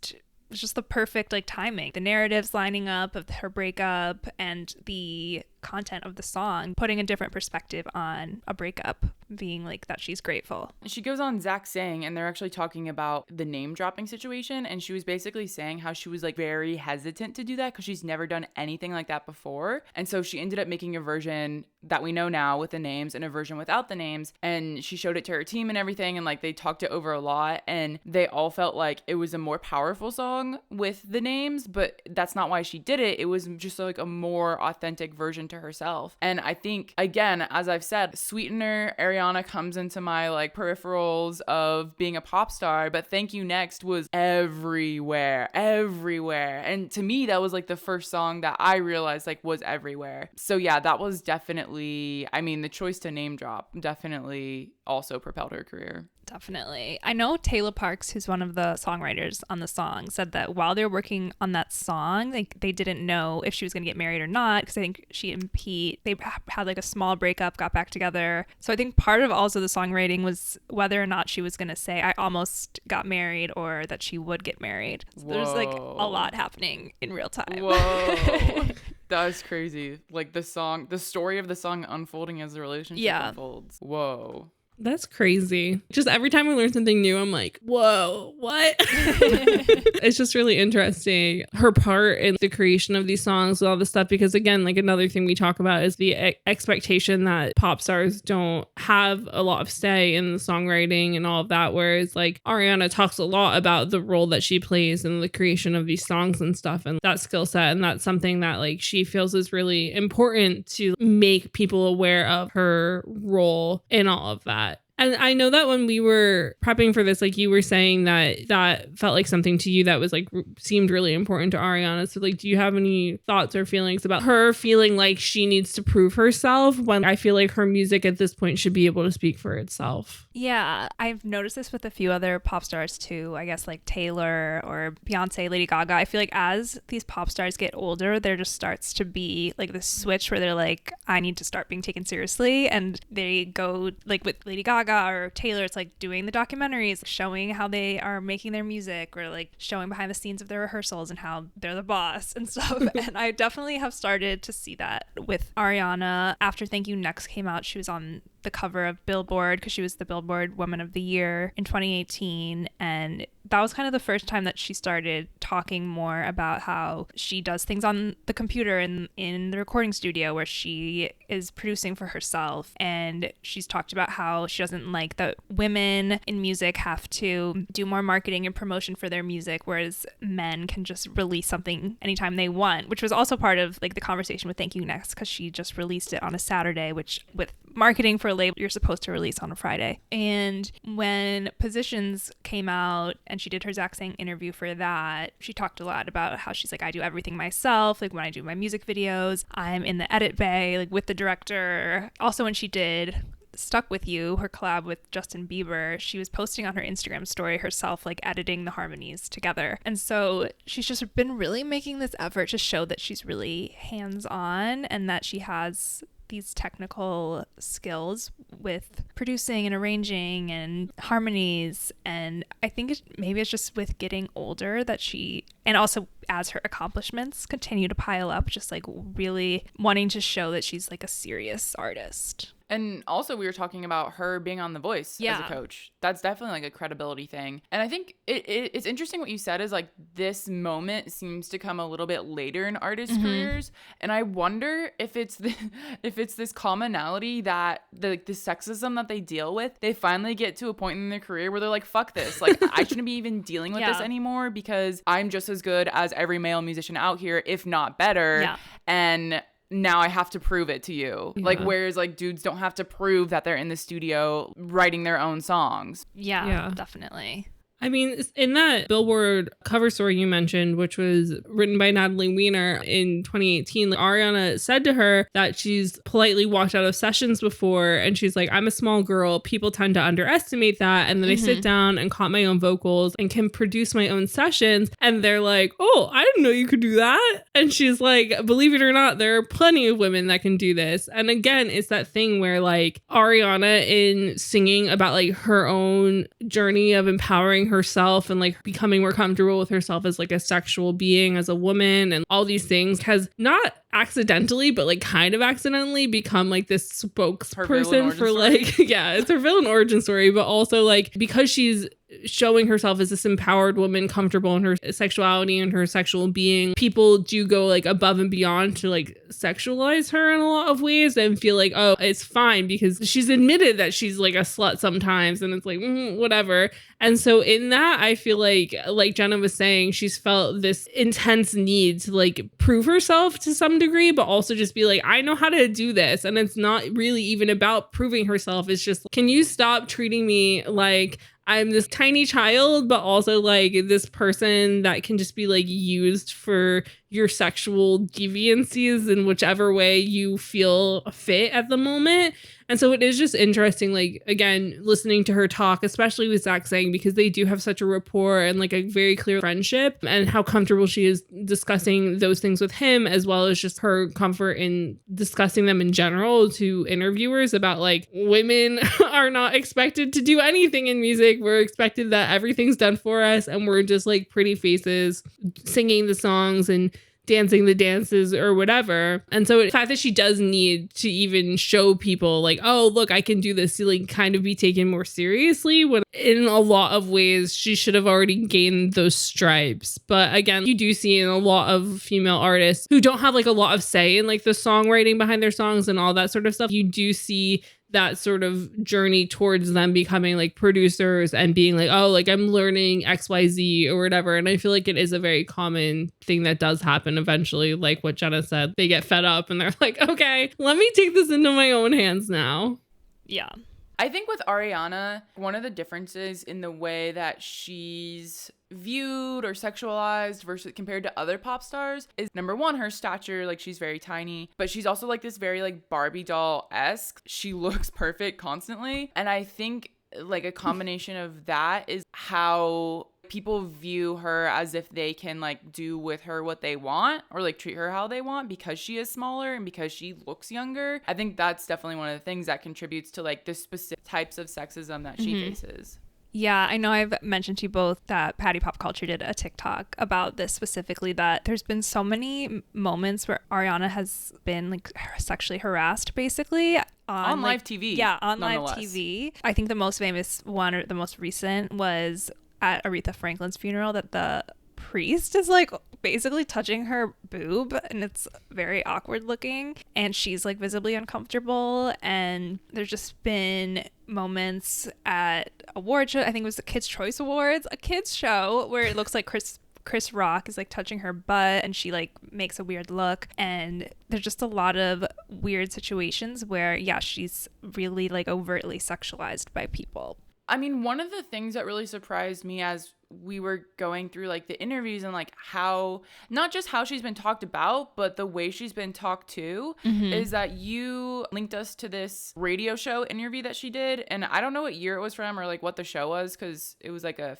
just the perfect like timing, the narratives lining up of her breakup and the content of the song, putting a different perspective on a breakup, being like that she's grateful. She goes on Zach Sang, and they're actually talking about the name dropping situation, and she was basically saying how she was like very hesitant to do that because she's never done anything like that before. And so she ended up making a version that we know now with the names and a version without the names, and she showed it to her team and everything, and like they talked it over a lot, and they all felt like it was a more powerful song with the names, but that's not why she did it. It was just like a more authentic version to herself. And I think, again, as I've said, Sweetener, Ariana comes into my like peripherals of being a pop star, but Thank You Next was everywhere. And to me, that was like the first song that I realized like was everywhere. So yeah, that was definitely, I mean, the choice to name drop definitely also propelled her career. Definitely. I know Taylor Parks, who's one of the songwriters on the song, said that while they were working on that song, they didn't know if she was going to get married or not, because I think she and Pete, they had like a small breakup, got back together. So I think part of also the songwriting was whether or not she was going to say, I almost got married, or that she would get married. So there's like a lot happening in real time. Whoa. That's crazy. Like the story of the song unfolding as the relationship unfolds. Whoa. That's crazy. Just every time I learn something new, I'm like, whoa, what? It's just really interesting, her part in the creation of these songs with all this stuff, because again, like another thing we talk about is the expectation that pop stars don't have a lot of say in the songwriting and all of that, whereas like Ariana talks a lot about the role that she plays in the creation of these songs and stuff, and that skill set, and that's something that like she feels is really important to make people aware of her role in all of that. And I know that when we were prepping for this, like you were saying that felt like something to you that was like seemed really important to Ariana. So like, do you have any thoughts or feelings about her feeling like she needs to prove herself, when I feel like her music at this point should be able to speak for itself? Yeah, I've noticed this with a few other pop stars too. I guess like Taylor or Beyonce, Lady Gaga. I feel like as these pop stars get older, there just starts to be like this switch where they're like, I need to start being taken seriously. And they go like with Lady Gaga or Taylor, it's like doing the documentaries, showing how they are making their music, or like showing behind the scenes of their rehearsals and how they're the boss and stuff. And I definitely have started to see that with Ariana. After Thank You Next came out, she was on the cover of Billboard because she was the Billboard Woman of the Year in 2018, and that was kind of the first time that she started talking more about how she does things on the computer and in the recording studio where she is producing for herself. And she's talked about how she doesn't like that women in music have to do more marketing and promotion for their music, whereas men can just release something anytime they want, which was also part of like the conversation with Thank You Next, because she just released it on a Saturday, which with marketing for a label you're supposed to release on a Friday. And when Positions came out and she did her Zach Sang interview for that, she talked a lot about how she's like, I do everything myself. Like when I do my music videos, I'm in the edit bay like with the director. Also when she did Stuck With You, her collab with Justin Bieber, she was posting on her Instagram story herself like editing the harmonies together. And so she's just been really making this effort to show that she's really hands-on and that she has these technical skills with producing and arranging and harmonies. And I think maybe it's just with getting older that she, and also as her accomplishments continue to pile up, just like really wanting to show that she's like a serious artist. And also we were talking about her being on The Voice as a coach. That's definitely like a credibility thing. And I think it's interesting what you said is like this moment seems to come a little bit later in artists' careers. And I wonder if it's this commonality that the sexism that they deal with, they finally get to a point in their career where they're like, fuck this. Like I shouldn't be even dealing with this anymore because I'm just as good as every male musician out here, if not better. Yeah. And now I have to prove it to you. Yeah. Like, whereas like dudes don't have to prove that they're in the studio writing their own songs. Yeah. Definitely. I mean, in that Billboard cover story you mentioned, which was written by Natalie Weiner in 2018, Ariana said to her that she's politely walked out of sessions before. And she's like, I'm a small girl. People tend to underestimate that. And then I sit down and caught my own vocals and can produce my own sessions. And they're like, oh, I didn't know you could do that. And she's like, believe it or not, there are plenty of women that can do this. And again, it's that thing where like Ariana in singing about like her own journey of empowering herself and like becoming more comfortable with herself as like a sexual being, as a woman, and all these things has not accidentally but like kind of accidentally become like this spokesperson for like it's her villain origin story, but also like because she's showing herself as this empowered woman, comfortable in her sexuality and her sexual being, people do go like above and beyond to like sexualize her in a lot of ways and feel like, oh, it's fine because she's admitted that she's like a slut sometimes, and it's like whatever. And so in that, I feel like Jenna was saying, she's felt this intense need to like prove herself to some degree, but also just be like, I know how to do this. And it's not really even about proving herself. It's just, can you stop treating me like I'm this tiny child, but also like this person that can just be like used for your sexual deviancies in whichever way you feel fit at the moment. And so it is just interesting, like, again, listening to her talk, especially with Zach Sang, because they do have such a rapport and like a very clear friendship, and how comfortable she is discussing those things with him, as well as just her comfort in discussing them in general to interviewers about like women are not expected to do anything in music. We're expected that everything's done for us, and we're just like pretty faces singing the songs and dancing the dances or whatever. And so the fact that she does need to even show people like, oh, look, I can do this, to like kind of be taken more seriously, when in a lot of ways she should have already gained those stripes. But again, you do see in a lot of female artists who don't have like a lot of say in like the songwriting behind their songs and all that sort of stuff, you do see that sort of journey towards them becoming like producers and being like, oh, like I'm learning XYZ or whatever. And I feel like it is a very common thing that does happen eventually. Like what Jenna said, they get fed up and they're like, okay, let me take this into my own hands now. Yeah. I think with Ariana, one of the differences in the way that she's viewed or sexualized versus compared to other pop stars is, number one, her stature. Like, she's very tiny, but she's also like this very like Barbie doll-esque. She looks perfect constantly. And I think like a combination of that is how people view her, as if they can like do with her what they want or like treat her how they want because she is smaller and because she looks younger. I think that's definitely one of the things that contributes to like the specific types of sexism that she faces. Yeah, I know I've mentioned to you both that Patty Pop Culture did a TikTok about this specifically, that there's been so many moments where Ariana has been like sexually harassed basically on live TV. Yeah, on live TV. I think the most famous one, or the most recent, was at Aretha Franklin's funeral, that the priest is like basically touching her boob, and it's very awkward looking, and she's like visibly uncomfortable. And there's just been moments at award show, I think it was the Kids Choice Awards, a kids show, where it looks like Chris Rock is like touching her butt and she like makes a weird look, and there's just a lot of weird situations where she's really like overtly sexualized by people. I mean, one of the things that really surprised me as we were going through like the interviews and like how, not just how she's been talked about, but the way she's been talked to, is that you linked us to this radio show interview that she did. And I don't know what year it was from or like what the show was, because it was like a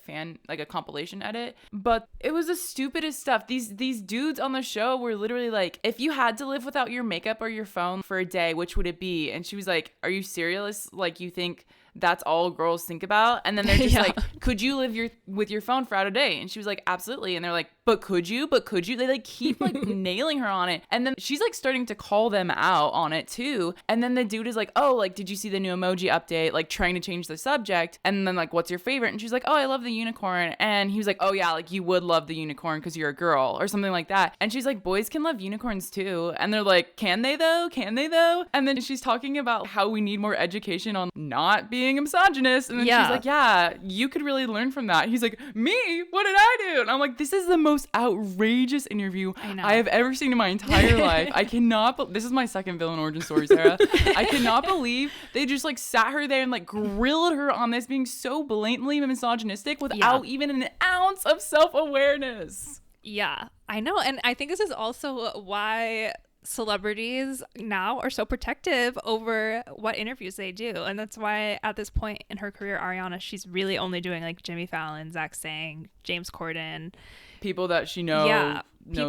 compilation edit, but it was the stupidest stuff. These dudes on the show were literally like, if you had to live without your makeup or your phone for a day, which would it be? And she was like, are you serious? Like, you think that's all girls think about? And then they're just like, could you live with your phone for out a day? And she was like, absolutely. And they're like, but could you? They like keep like nailing her on it. And then she's like starting to call them out on it too. And then the dude is like, oh, like, did you see the new emoji update? Like trying to change the subject. And then like, what's your favorite? And she's like, oh, I love the unicorn. And he was like, oh yeah, like you would love the unicorn because you're a girl or something like that. And she's like, boys can love unicorns too. And they're like, can they though? Can they though? And then she's talking about how we need more education on not being a misogynist. And then she's like, yeah, you could really learn from that. He's like, me? What did I do? And I'm like, this is the most outrageous interview I have ever seen in my entire life. I cannot, this is my second villain origin story, Sarah. I cannot believe they just like sat her there and like grilled her on this being so blatantly misogynistic without even an ounce of self-awareness. Yeah, I know. And I think this is also why celebrities now are so protective over what interviews they do. And that's why at this point in her career, Ariana, she's really only doing like Jimmy Fallon, Zach Sang, James Corden. People that she knows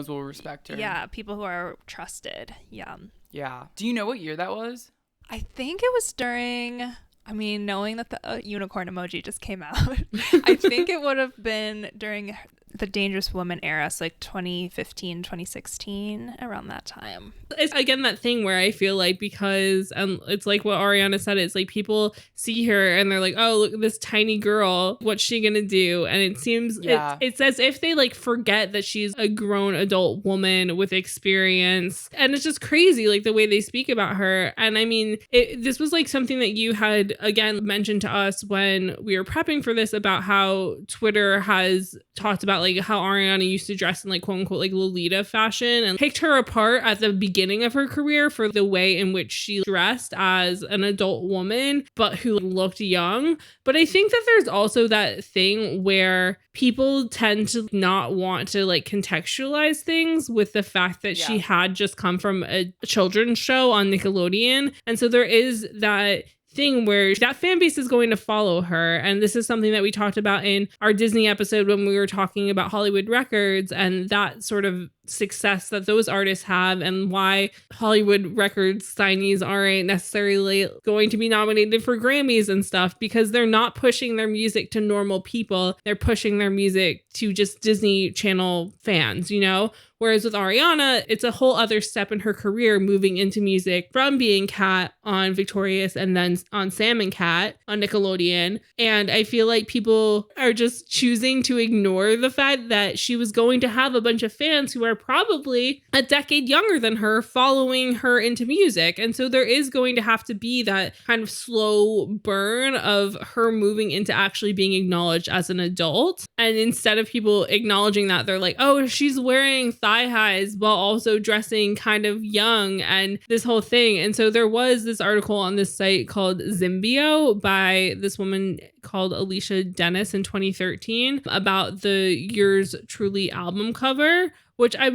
will respect her. Yeah, people who are trusted. Yeah. Yeah. Do you know what year that was? I think it was during... I mean, knowing that the unicorn emoji just came out, I think it would have been during the Dangerous Woman era, so like 2015, 2016, around that time. It's again that thing where I feel like because it's like what Ariana said, it's like people see her and they're like, oh, look at this tiny girl, what's she gonna do? And it seems it's as if they like forget that she's a grown adult woman with experience. And it's just crazy like the way they speak about her. And I mean, this was like something that you had again mentioned to us when we were prepping for this about how Twitter has talked about like how Ariana used to dress in like quote unquote like Lolita fashion and picked her apart at the beginning of her career for the way in which she dressed as an adult woman but who looked young. But I think that there's also that thing where people tend to not want to like contextualize things with the fact that she had just come from a children's show on Nickelodeon. And so there is that thing where that fan base is going to follow her. And this is something that we talked about in our Disney episode when we were talking about Hollywood Records and that sort of success that those artists have and why Hollywood Records signees aren't necessarily going to be nominated for Grammys and stuff because they're not pushing their music to normal people. They're pushing their music to just Disney Channel fans, you know? Whereas with Ariana, it's a whole other step in her career moving into music from being Kat on Victorious and then on Sam and Cat on Nickelodeon. And I feel like people are just choosing to ignore the fact that she was going to have a bunch of fans who are probably a decade younger than her following her into music. And so there is going to have to be that kind of slow burn of her moving into actually being acknowledged as an adult. And instead of people acknowledging that, they're like, oh, she's wearing thigh highs while also dressing kind of young and this whole thing. And so there was this article on this site called Zimbio by this woman called Alicia Dennis in 2013 about the Yours Truly album cover, which I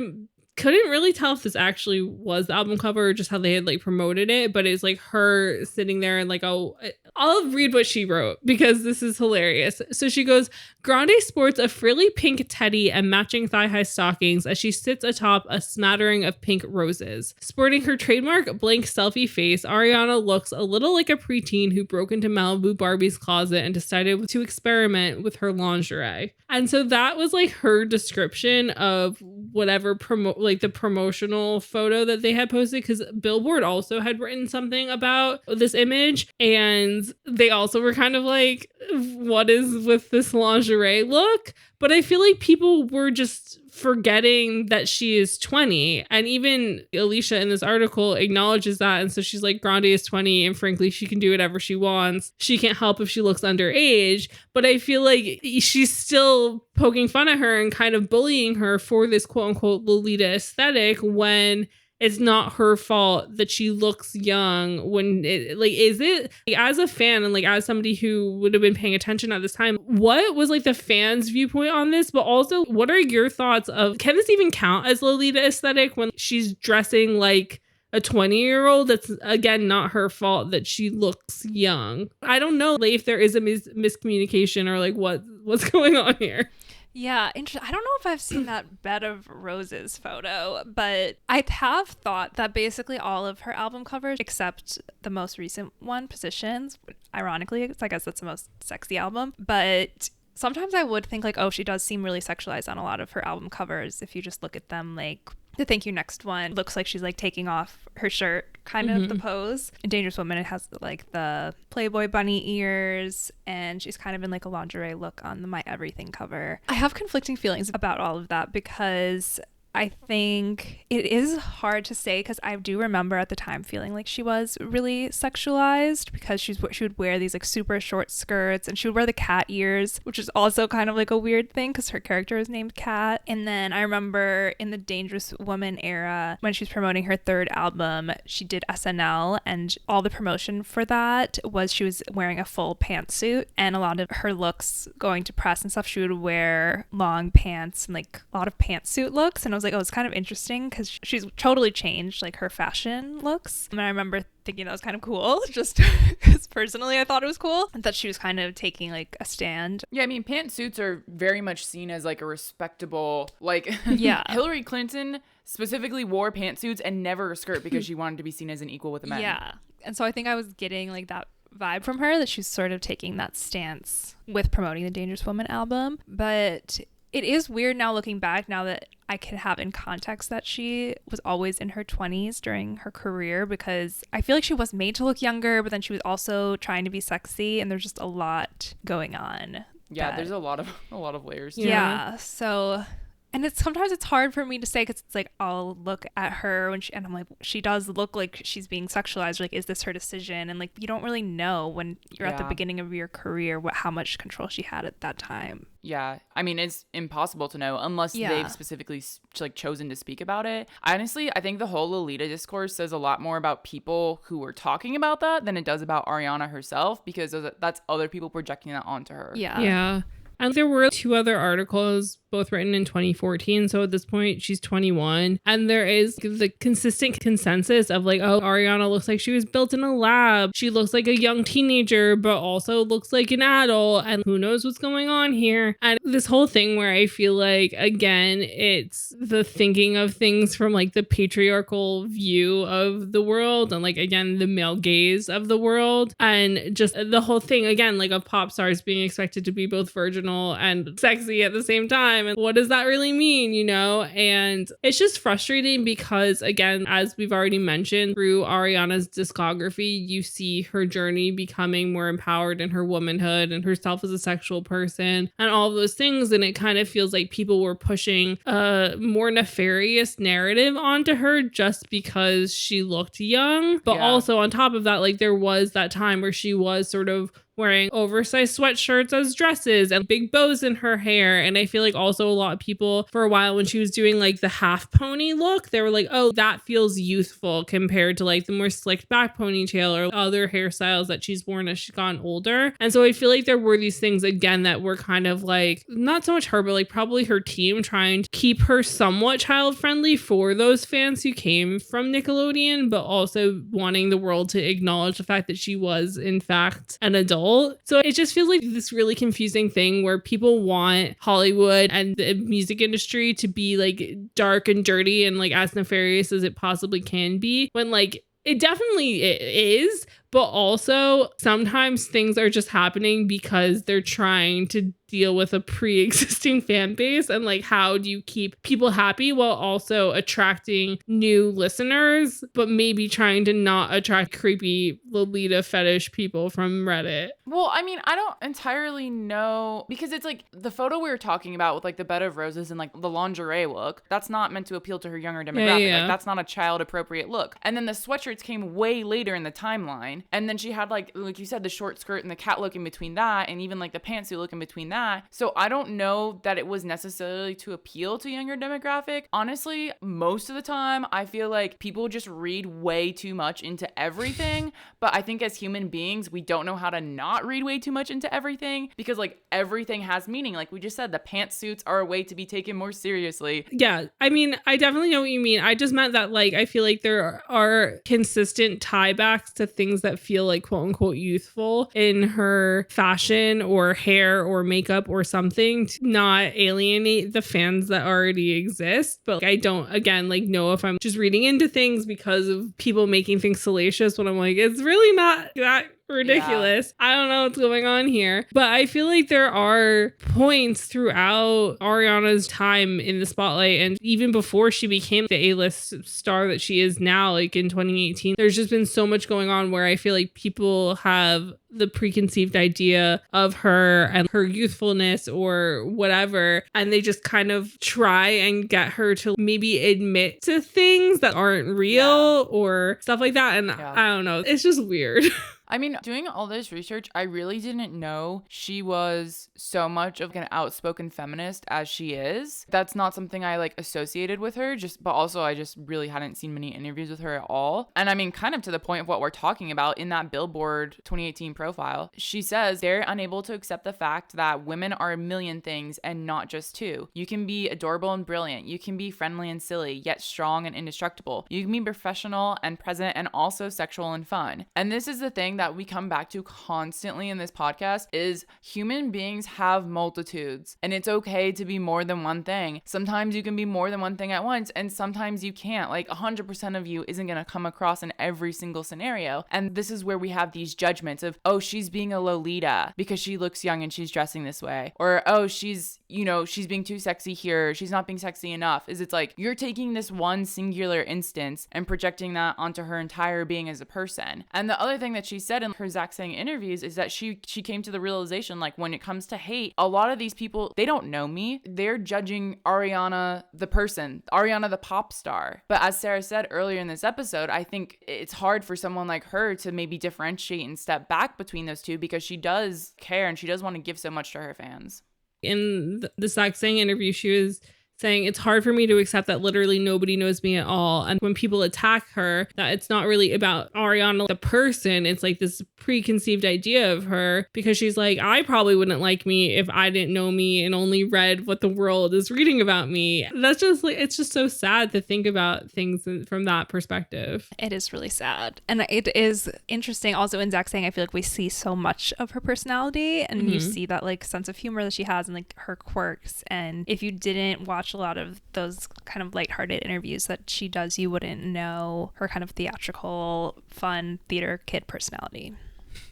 couldn't really tell if this actually was the album cover or just how they had like promoted it, but it's like her sitting there and like, oh, I'll read what she wrote because this is hilarious. So she goes, Grande sports a frilly pink teddy and matching thigh-high stockings as she sits atop a smattering of pink roses. Sporting her trademark blank selfie face, Ariana looks a little like a preteen who broke into Malibu Barbie's closet and decided to experiment with her lingerie. And so that was like her description of whatever the promotional photo that they had posted, because Billboard also had written something about this image and they also were kind of like, what is with this lingerie look? But I feel like people were just forgetting that she is 20. And even Alicia in this article acknowledges that. And so she's like, Grande is 20 and frankly, she can do whatever she wants. She can't help if she looks underage. But I feel like she's still poking fun at her and kind of bullying her for this quote unquote Lolita aesthetic when it's not her fault that she looks young when it like, is it like, as a fan and like as somebody who would have been paying attention at this time, what was like the fans' viewpoint on this? But also, what are your thoughts of, can this even count as Lolita aesthetic when she's dressing like a 20-year-old? That's again not her fault that she looks young. I don't know like, if there is a miscommunication or like what's going on here. Yeah, interesting. I don't know if I've seen that Bed of Roses photo, but I have thought that basically all of her album covers, except the most recent one, Positions, ironically, I guess that's the most sexy album, but Sometimes I would think like, oh, she does seem really sexualized on a lot of her album covers. If you just look at them, like the Thank You Next one looks like she's like taking off her shirt, kind of the pose. In Dangerous Woman, it has like the Playboy bunny ears, and she's kind of in like a lingerie look on the My Everything cover. I have conflicting feelings about all of that because I think it is hard to say, because I do remember at the time feeling like she was really sexualized because she would wear these like super short skirts, and she would wear the cat ears, which is also kind of like a weird thing because her character is named Cat. And then I remember in the Dangerous Woman era, when she was promoting her third album, she did SNL, and all the promotion for that was she was wearing a full pantsuit, and a lot of her looks going to press and stuff, she would wear long pants and like a lot of pantsuit looks. And I was like, oh, it's kind of interesting because she's totally changed like her fashion looks. And I remember thinking that was kind of cool, just because personally I thought it was cool, and that she was kind of taking like a stand. Yeah, I mean, pantsuits are very much seen as like a respectable, like, yeah. Hillary Clinton specifically wore pantsuits and never a skirt because she wanted to be seen as an equal with the men. Yeah. And so I think I was getting like that vibe from her, that she's sort of taking that stance with promoting the Dangerous Woman album. But it is weird now looking back, now that I can have in context that she was always in her 20s during her career, because I feel like she was made to look younger, but then she was also trying to be sexy, and there's just a lot going on. Yeah, there's a lot of layers. Yeah. So, and sometimes it's hard for me to say, because it's like I'll look at her and I'm like, she does look like she's being sexualized. Like, is this her decision? And like, you don't really know when you're at the beginning of your career how much control she had at that time. Yeah, I mean, it's impossible to know unless they've specifically like chosen to speak about it. Honestly, I think the whole Lolita discourse says a lot more about people who were talking about that than it does about Ariana herself, because that's other people projecting that onto her. Yeah. And there were 2 other articles, both written in 2014. So at this point, she's 21. And there is the consistent consensus of like, oh, Ariana looks like she was built in a lab. She looks like a young teenager, but also looks like an adult. And who knows what's going on here. And this whole thing where I feel like, again, it's the thinking of things from like the patriarchal view of the world. And like, again, the male gaze of the world. And just the whole thing, again, like of pop stars being expected to be both virginal and sexy at the same time. And what does that really mean, you know? And it's just frustrating because, again, as we've already mentioned, through Ariana's discography, you see her journey becoming more empowered in her womanhood and herself as a sexual person and all of those things. And it kind of feels like people were pushing a more nefarious narrative onto her just because she looked young. But also on top of that, like there was that time where she was sort of wearing oversized sweatshirts as dresses and big bows in her hair. And I feel like also a lot of people for a while when she was doing like the half pony look, they were like, oh, that feels youthful compared to like the more slicked back ponytail or other hairstyles that she's worn as she's gotten older. And so I feel like there were these things again that were kind of like, not so much her, but like probably her team trying to keep her somewhat child friendly for those fans who came from Nickelodeon, but also wanting the world to acknowledge the fact that she was in fact an adult. So it just feels like this really confusing thing where people want Hollywood and the music industry to be like dark and dirty and like as nefarious as it possibly can be, when like it definitely is, but also sometimes things are just happening because they're trying to deal with a pre-existing fan base. And like, how do you keep people happy while also attracting new listeners, but maybe trying to not attract creepy Lolita fetish people from Reddit? Well, I mean, I don't entirely know, because it's like the photo we were talking about with like the bed of roses and like the lingerie look, that's not meant to appeal to her younger demographic. Like that's not a child appropriate look. And then the sweatshirts came way later in the timeline. And then she had like you said, the short skirt and the cat look in between that, and even like the pantsuit look in between that. So I don't know that it was necessarily to appeal to younger demographic. Honestly, most of the time, I feel like people just read way too much into everything. But I think as human beings, we don't know how to not read way too much into everything, because like everything has meaning. Like we just said, the pantsuits are a way to be taken more seriously. Yeah, I mean, I definitely know what you mean. I just meant that like I feel like there are consistent tiebacks to things that feel like quote unquote youthful in her fashion or hair or makeup or something, to not alienate the fans that already exist. But like, I don't, again, like know if I'm just reading into things because of people making things salacious when I'm like, it's really not that ridiculous. I don't know what's going on here. But I feel like there are points throughout Ariana's time in the spotlight, and even before she became the A-list star that she is now, like in 2018, there's just been so much going on where I feel like people have the preconceived idea of her and her youthfulness or whatever, and they just kind of try and get her to maybe admit to things that aren't real or stuff like that. And I don't know, it's just weird. I mean, doing all this research, I really didn't know she was so much of an outspoken feminist as she is. That's not something I like associated with her, but also I just really hadn't seen many interviews with her at all. And I mean, kind of to the point of what we're talking about in that Billboard 2018 profile, she says they're unable to accept the fact that women are a million things and not just two. You can be adorable and brilliant. You can be friendly and silly, yet strong and indestructible. You can be professional and present and also sexual and fun. And this is the thing that we come back to constantly in this podcast is human beings have multitudes, and it's okay to be more than one thing. Sometimes you can be more than one thing at once, and sometimes you can't. Like 100% of you isn't going to come across in every single scenario. And this is where we have these judgments of, oh, she's being a Lolita because she looks young and she's dressing this way. Or, oh, she's being too sexy here. She's not being sexy enough. It's like you're taking this one singular instance and projecting that onto her entire being as a person. And the other thing that she said in her Zach Sang interviews is that she came to the realization, like, when it comes to hate, a lot of these people, they don't know me. They're judging Ariana the person, Ariana the pop star. But as Sarah said earlier in this episode, I think it's hard for someone like her to maybe differentiate and step back between those two because she does care and she does want to give so much to her fans. In the Zach Sang interview, she was saying it's hard for me to accept that literally nobody knows me at all. And when people attack her, that it's not really about Ariana, the person. It's like this preconceived idea of her because she's like, I probably wouldn't like me if I didn't know me and only read what the world is reading about me. That's just like, it's just so sad to think about things from that perspective. It is really sad. And it is interesting also in Zach Sang, I feel like we see so much of her personality and you see that like sense of humor that she has and like her quirks. And if you didn't watch a lot of those kind of lighthearted interviews that she does, you wouldn't know her kind of theatrical, fun theater kid personality.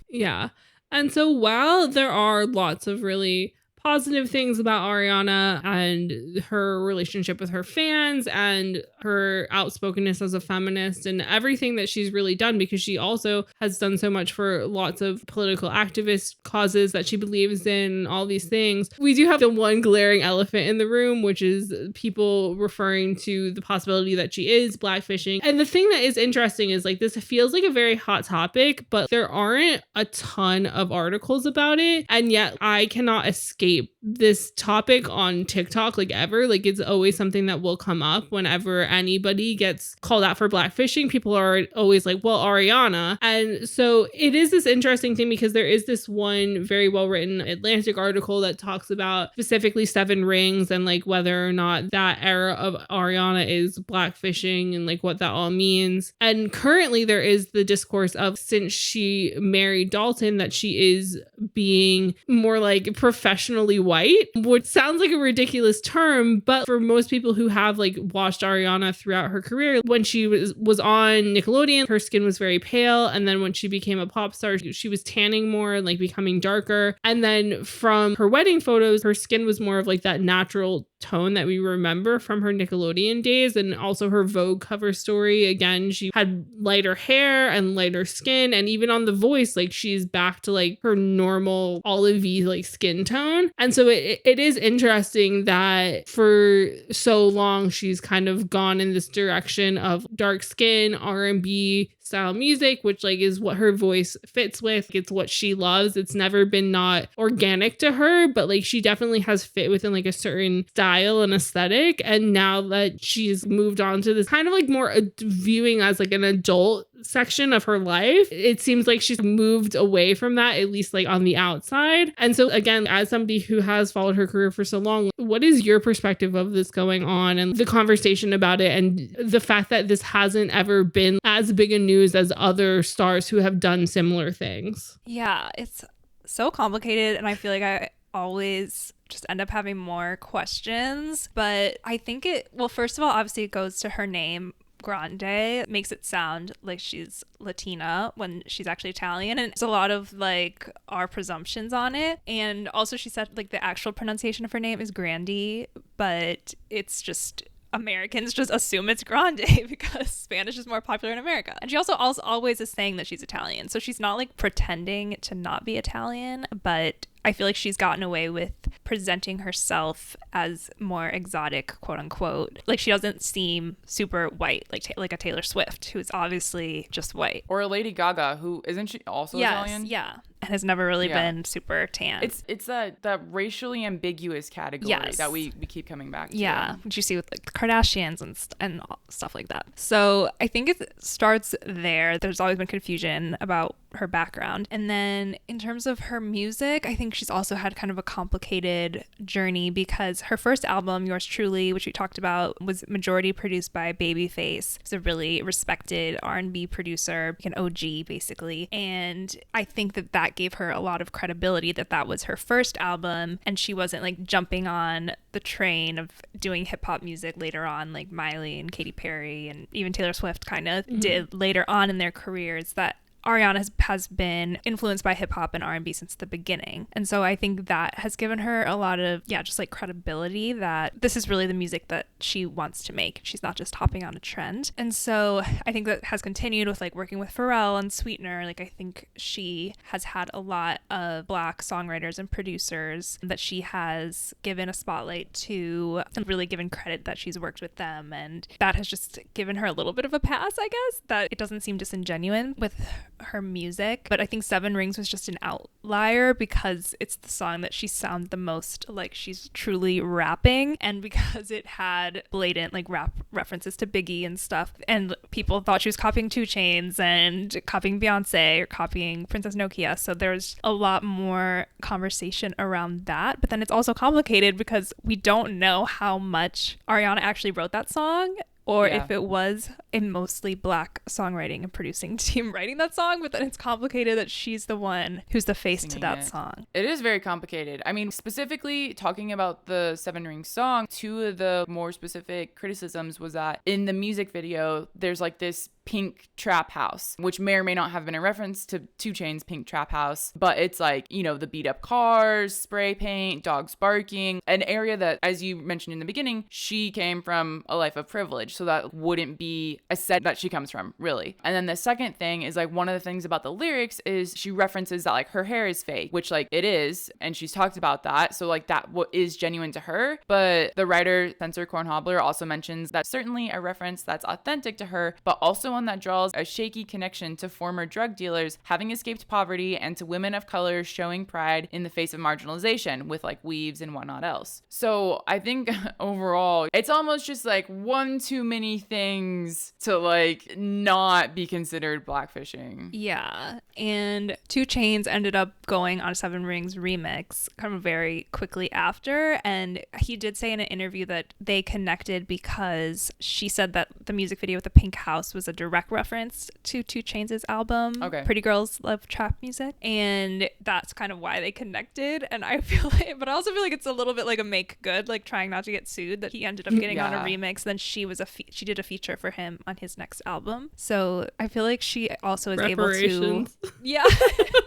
Yeah. And so while there are lots of really positive things about Ariana and her relationship with her fans and her outspokenness as a feminist and everything that she's really done, because she also has done so much for lots of political activist causes that she believes in, all these things. We do have the one glaring elephant in the room, which is people referring to the possibility that she is blackfishing. And the thing that is interesting is like this feels like a very hot topic, but there aren't a ton of articles about it. And yet I cannot escape this topic on TikTok like ever. Like it's always something that will come up whenever anybody gets called out for blackfishing. People are always like, well, Ariana. And so it is this interesting thing because there is this one very well written Atlantic article that talks about specifically Seven Rings and like whether or not that era of Ariana is blackfishing and like what that all means. And currently there is the discourse of, since she married Dalton, that she is being more like professionally white, which sounds like a ridiculous term, but for most people who have like watched Ariana throughout her career, when she was on Nickelodeon, her skin was very pale, and then when she became a pop star, she was tanning more and like becoming darker, and then from her wedding photos, her skin was more of like that natural tone that we remember from her Nickelodeon days. And also her Vogue cover story, again, she had lighter hair and lighter skin, and even on The Voice, like she's back to like her normal olivey like skin tone. And so it is interesting that for so long she's kind of gone in this direction of dark skin, R&B style music, which like is what her voice fits with. It's what she loves. It's never been not organic to her, but like she definitely has fit within like a certain style and aesthetic. And now that she's moved on to this kind of like more viewing as like an adult section of her life, it seems like she's moved away from that, at least like on the outside. And so again, as somebody who has followed her career for so long, what is your perspective of this going on and the conversation about it and the fact that this hasn't ever been as big a news as other stars who have done similar things? Yeah, it's so complicated, and I feel like I always just end up having more questions. But I think well, first of all, obviously it goes to her name, Grande makes it sound like she's Latina when she's actually Italian, and it's a lot of like our presumptions on it. And also she said like the actual pronunciation of her name is Grande, but it's just Americans just assume it's Grande because Spanish is more popular in America. And she also always is saying that she's Italian, so she's not like pretending to not be Italian, but I feel like she's gotten away with presenting herself as more exotic, quote unquote. Like she doesn't seem super white, like a Taylor Swift, who is obviously just white. Or a Lady Gaga, who isn't she also Italian? Yeah, and has never really been super tan. It's that racially ambiguous category that we keep coming back to. Yeah, which you see with like the Kardashians and stuff like that. So I think it starts there. There's always been confusion about her background. And then in terms of her music, I think she's also had kind of a complicated journey because her first album, Yours Truly, which we talked about, was majority produced by Babyface. He's a really respected R&B producer, an OG basically. And I think that gave her a lot of credibility that was her first album, and she wasn't like jumping on the train of doing hip hop music later on, like Miley and Katy Perry and even Taylor Swift kind of did later on in their careers. That Ariana has been influenced by hip hop and R&B since the beginning. And so I think that has given her a lot of, just like credibility that this is really the music that she wants to make. She's not just hopping on a trend. And so I think that has continued with like working with Pharrell and Sweetener. Like I think she has had a lot of Black songwriters and producers that she has given a spotlight to and really given credit that she's worked with them. And that has just given her a little bit of a pass, I guess, that it doesn't seem disingenuous with her music. But I think Seven Rings was just an outlier because it's the song that she sounded the most like she's truly rapping, and because it had blatant like rap references to Biggie and stuff, and people thought she was copying 2 Chainz and copying Beyonce or copying Princess Nokia. So there's a lot more conversation around that. But then it's also complicated because we don't know how much Ariana actually wrote that song, or if it was a mostly Black songwriting and producing team writing that song. But then it's complicated that she's the one who's the face to that song. It is very complicated. I mean, specifically talking about the Seven Rings song, 2 of the more specific criticisms was that in the music video, there's like this pink trap house, which may or may not have been a reference to 2 Chainz Pink Trap House, but it's like, you know, the beat up cars, spray paint, dogs barking, an area that, as you mentioned in the beginning, she came from a life of privilege, so that wouldn't be a set that she comes from, really. And then the second thing is like, one of the things about the lyrics is she references that like her hair is fake, which like it is, and she's talked about that, so like that what is genuine to her. But the writer Spencer Kornhobler also mentions that certainly a reference that's authentic to her, but also one that draws a shaky connection to former drug dealers having escaped poverty and to women of color showing pride in the face of marginalization with like weaves and whatnot else. So I think overall it's almost just like one too many things to like not be considered blackfishing. Yeah, and 2 Chainz ended up going on a Seven Rings remix kind of very quickly after, and he did say in an interview that they connected because she said that the music video with the pink house was a direct reference to 2 Chainz' album, Pretty Girls Love Trap Music, and that's kind of why they connected. And I feel like, but I also feel like it's a little bit like a make good, like trying not to get sued, that he ended up getting on a remix, then she did a feature for him on his next album. So I feel like she also is able to you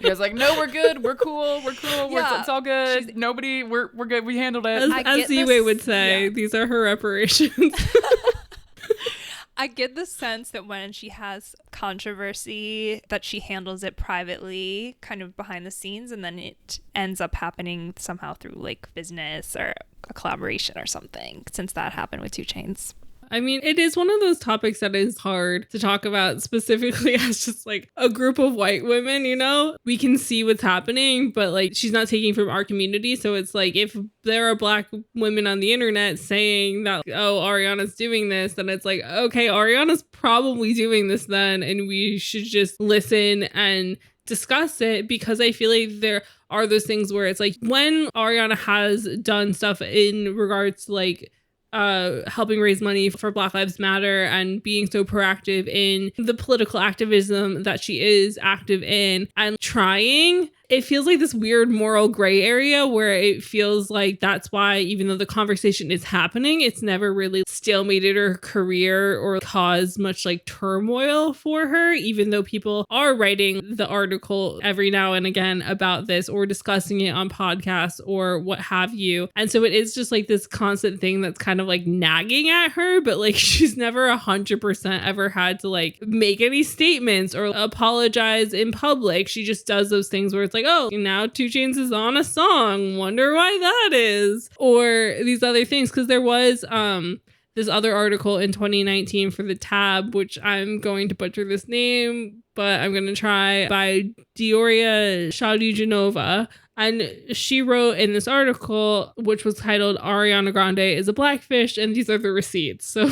guys like, no, we're good, we're cool, it's all good, nobody, we're good, we handled it. As Yue would say, these are her reparations. I get the sense that when she has controversy, that she handles it privately, kind of behind the scenes, and then it ends up happening somehow through like business or a collaboration or something, since that happened with 2 Chainz. I mean, it is one of those topics that is hard to talk about specifically as just like a group of white women, you know? We can see what's happening, but like she's not taking from our community. So it's like if there are Black women on the internet saying that, oh, Ariana's doing this, then it's like, okay, Ariana's probably doing this then, and we should just listen and discuss it, because I feel like there are those things where it's like when Ariana has done stuff in regards to like helping raise money for Black Lives Matter and being so proactive in the political activism that she is active in and trying, it feels like this weird moral gray area where it feels like that's why, even though the conversation is happening, it's never really stalemated her career or caused much like turmoil for her, even though people are writing the article every now and again about this or discussing it on podcasts or what have you. And so it is just like this constant thing that's kind of like nagging at her, but like she's never 100% ever had to like make any statements or apologize in public. She just does those things where it's like, oh, now 2 Chainz is on a song. Wonder why that is. Or these other things. Because there was this other article in 2019 for the Tab, which I'm going to butcher this name, but I'm going to try, by Dioria Shalujanova. And she wrote in this article, which was titled Ariana Grande is a Blackfish, and these are the receipts. So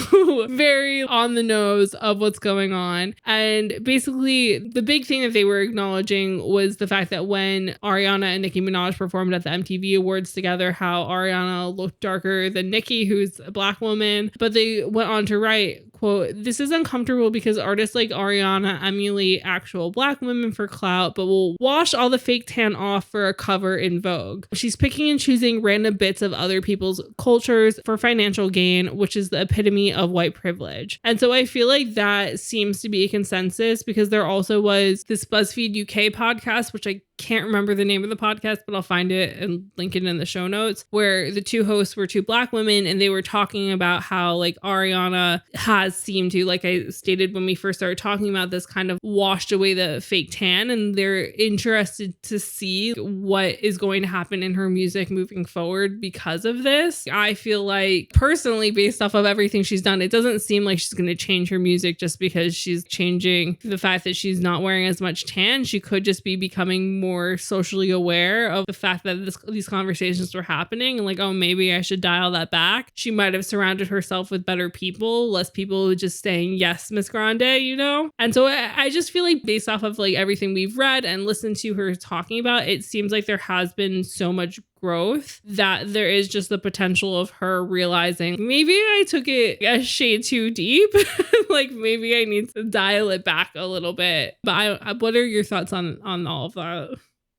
very on the nose of what's going on. And basically, the big thing that they were acknowledging was the fact that when Ariana and Nicki Minaj performed at the MTV Awards together, how Ariana looked darker than Nicki, who's a Black woman. But they went on to write, quote, "This is uncomfortable because artists like Ariana emulate actual Black women for clout, but will wash all the fake tan off for a cover in Vogue. She's picking and choosing random bits of other people's cultures for financial gain, which is the epitome of white privilege." And so I feel like that seems to be a consensus, because there also was this BuzzFeed UK podcast, which I can't remember the name of the podcast, but I'll find it and link it in the show notes, where the 2 hosts were 2 Black women, and they were talking about how like Ariana has seemed to, like I stated when we first started talking about this, kind of washed away the fake tan, and they're interested to see what is going to happen in her music moving forward because of this. I feel like personally, based off of everything she's done, it doesn't seem like she's going to change her music just because she's changing the fact that she's not wearing as much tan. She could just be becoming more socially aware of the fact that these conversations were happening, and like, oh, maybe I should dial that back. She might have surrounded herself with better people, less people just saying, yes, Miss Grande, you know? And so I just feel like based off of like everything we've read and listened to her talking about, it seems like there has been so much growth that there is just the potential of her realizing, maybe I took it a shade too deep. Like maybe I need to dial it back a little bit. But what are your thoughts on all of that?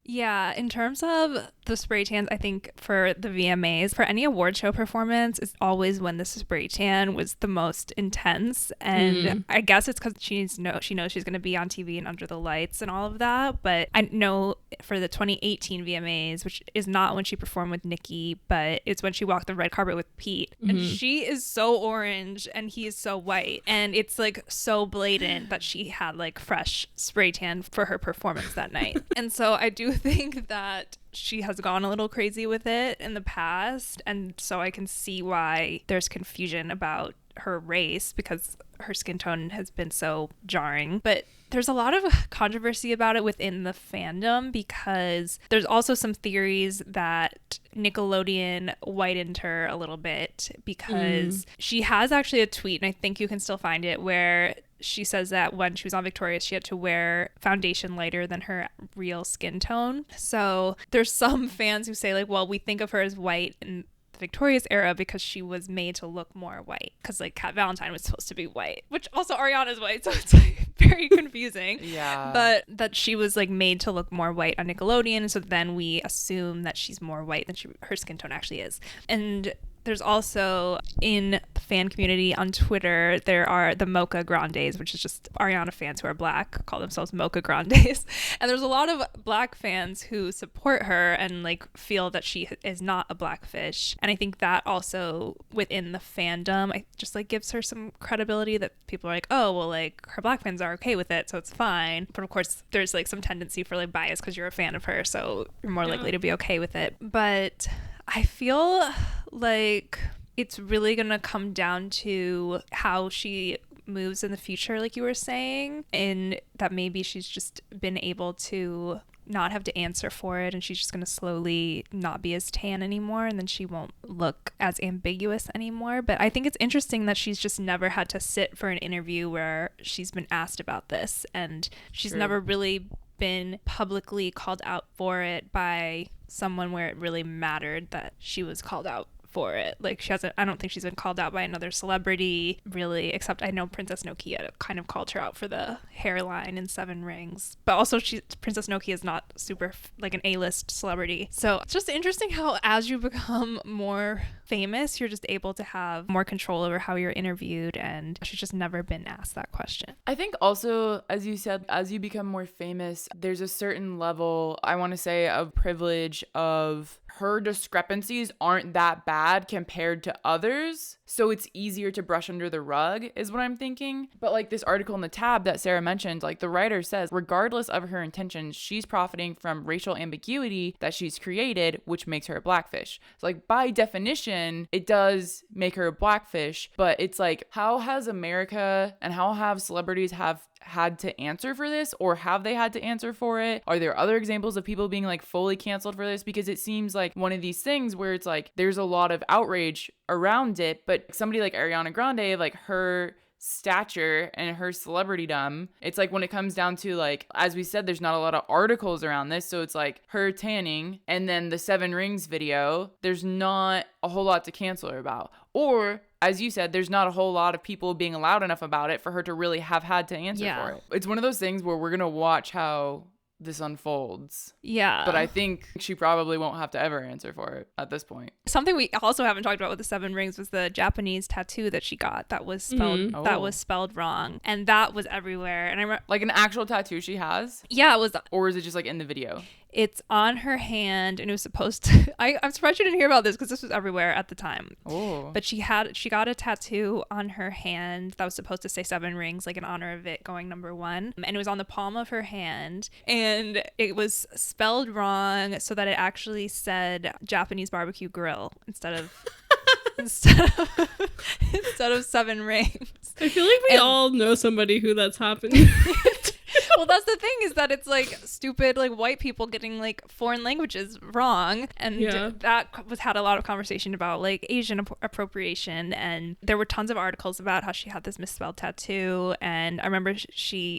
Yeah, in terms of the spray tans, I think for the VMAs, for any award show performance, is always when the spray tan was the most intense. And I guess it's because she knows she's going to be on TV and under the lights and all of that. But I know for the 2018 VMAs, which is not when she performed with Nicki, but it's when she walked the red carpet with Pete. And she is so orange and he is so white. And it's like so blatant that she had like fresh spray tan for her performance that night. And so I do think that she has gone a little crazy with it in the past, and so I can see why there's confusion about her race, because her skin tone has been so jarring. But there's a lot of controversy about it within the fandom, because there's also some theories that Nickelodeon whitened her a little bit, because she has actually a tweet, and I think you can still find it, where she says that when she was on Victorious, she had to wear foundation lighter than her real skin tone. So there's some fans who say like, well, we think of her as white in the Victorious era because she was made to look more white, because like Kat Valentine was supposed to be white, which also Ariana's white, so it's like very confusing. Yeah. But that she was like made to look more white on Nickelodeon, so then we assume that she's more white than her skin tone actually is. And there's also, in the fan community on Twitter, there are the Mocha Grandes, which is just Ariana fans who are Black, call themselves Mocha Grandes. And there's a lot of Black fans who support her and like feel that she is not a Blackfish. And I think that also within the fandom, I just like gives her some credibility, that people are like, oh, well, like her Black fans are okay with it, so it's fine. But of course, there's like some tendency for like bias because you're a fan of her, so you're more likely to be okay with it. But I feel like it's really going to come down to how she moves in the future, like you were saying, and that maybe she's just been able to not have to answer for it, and she's just going to slowly not be as tan anymore, and then she won't look as ambiguous anymore. But I think it's interesting that she's just never had to sit for an interview where she's been asked about this, and she's never really been publicly called out for it by someone where it really mattered that she was called out for it. Like she hasn't, I don't think she's been called out by another celebrity really, except I know Princess Nokia kind of called her out for the hairline in Seven Rings. But also Princess Nokia is not super like an A-list celebrity. So it's just interesting how as you become more famous, you're just able to have more control over how you're interviewed, and she's just never been asked that question. I think also, as you said, as you become more famous, there's a certain level, I want to say, of privilege of her discrepancies aren't that bad compared to others. So it's easier to brush under the rug is what I'm thinking. But like this article in the tab that Sarah mentioned, like the writer says, regardless of her intentions, she's profiting from racial ambiguity that she's created, which makes her a blackfish. So like by definition, it does make her a blackfish, but it's like, how has America and how have celebrities have had to answer for this, or have they had to answer for it? Are there other examples of people being like fully canceled for this? Because it seems like one of these things where it's like there's a lot of outrage around it, but somebody like Ariana Grande, like her stature and her celebritydom, it's like when it comes down to like, as we said, there's not a lot of articles around this, so it's like her tanning and then the Seven Rings video, there's not a whole lot to cancel her about. Or as you said, there's not a whole lot of people being loud enough about it for her to really have had to answer for it. It's one of those things where we're gonna watch how this unfolds. Yeah. But I think she probably won't have to ever answer for it at this point. Something we also haven't talked about with the Seven Rings was the Japanese tattoo that she got that was spelled wrong, and that was everywhere. And I remember, like an actual tattoo she has? Yeah, it was. Or is it just like in the video? It's on her hand, and it was supposed to. I'm surprised you didn't hear about this because this was everywhere at the time. Oh. But she got a tattoo on her hand that was supposed to say Seven Rings, like in honor of it going #1, and it was on the palm of her hand, and it was spelled wrong so that it actually said Japanese barbecue grill instead of Seven Rings. I feel like we all know somebody who that's happened. Well, that's the thing, is that it's like stupid, like white people getting like foreign languages wrong, and that had a lot of conversation about like Asian appropriation, and there were tons of articles about how she had this misspelled tattoo. And I remember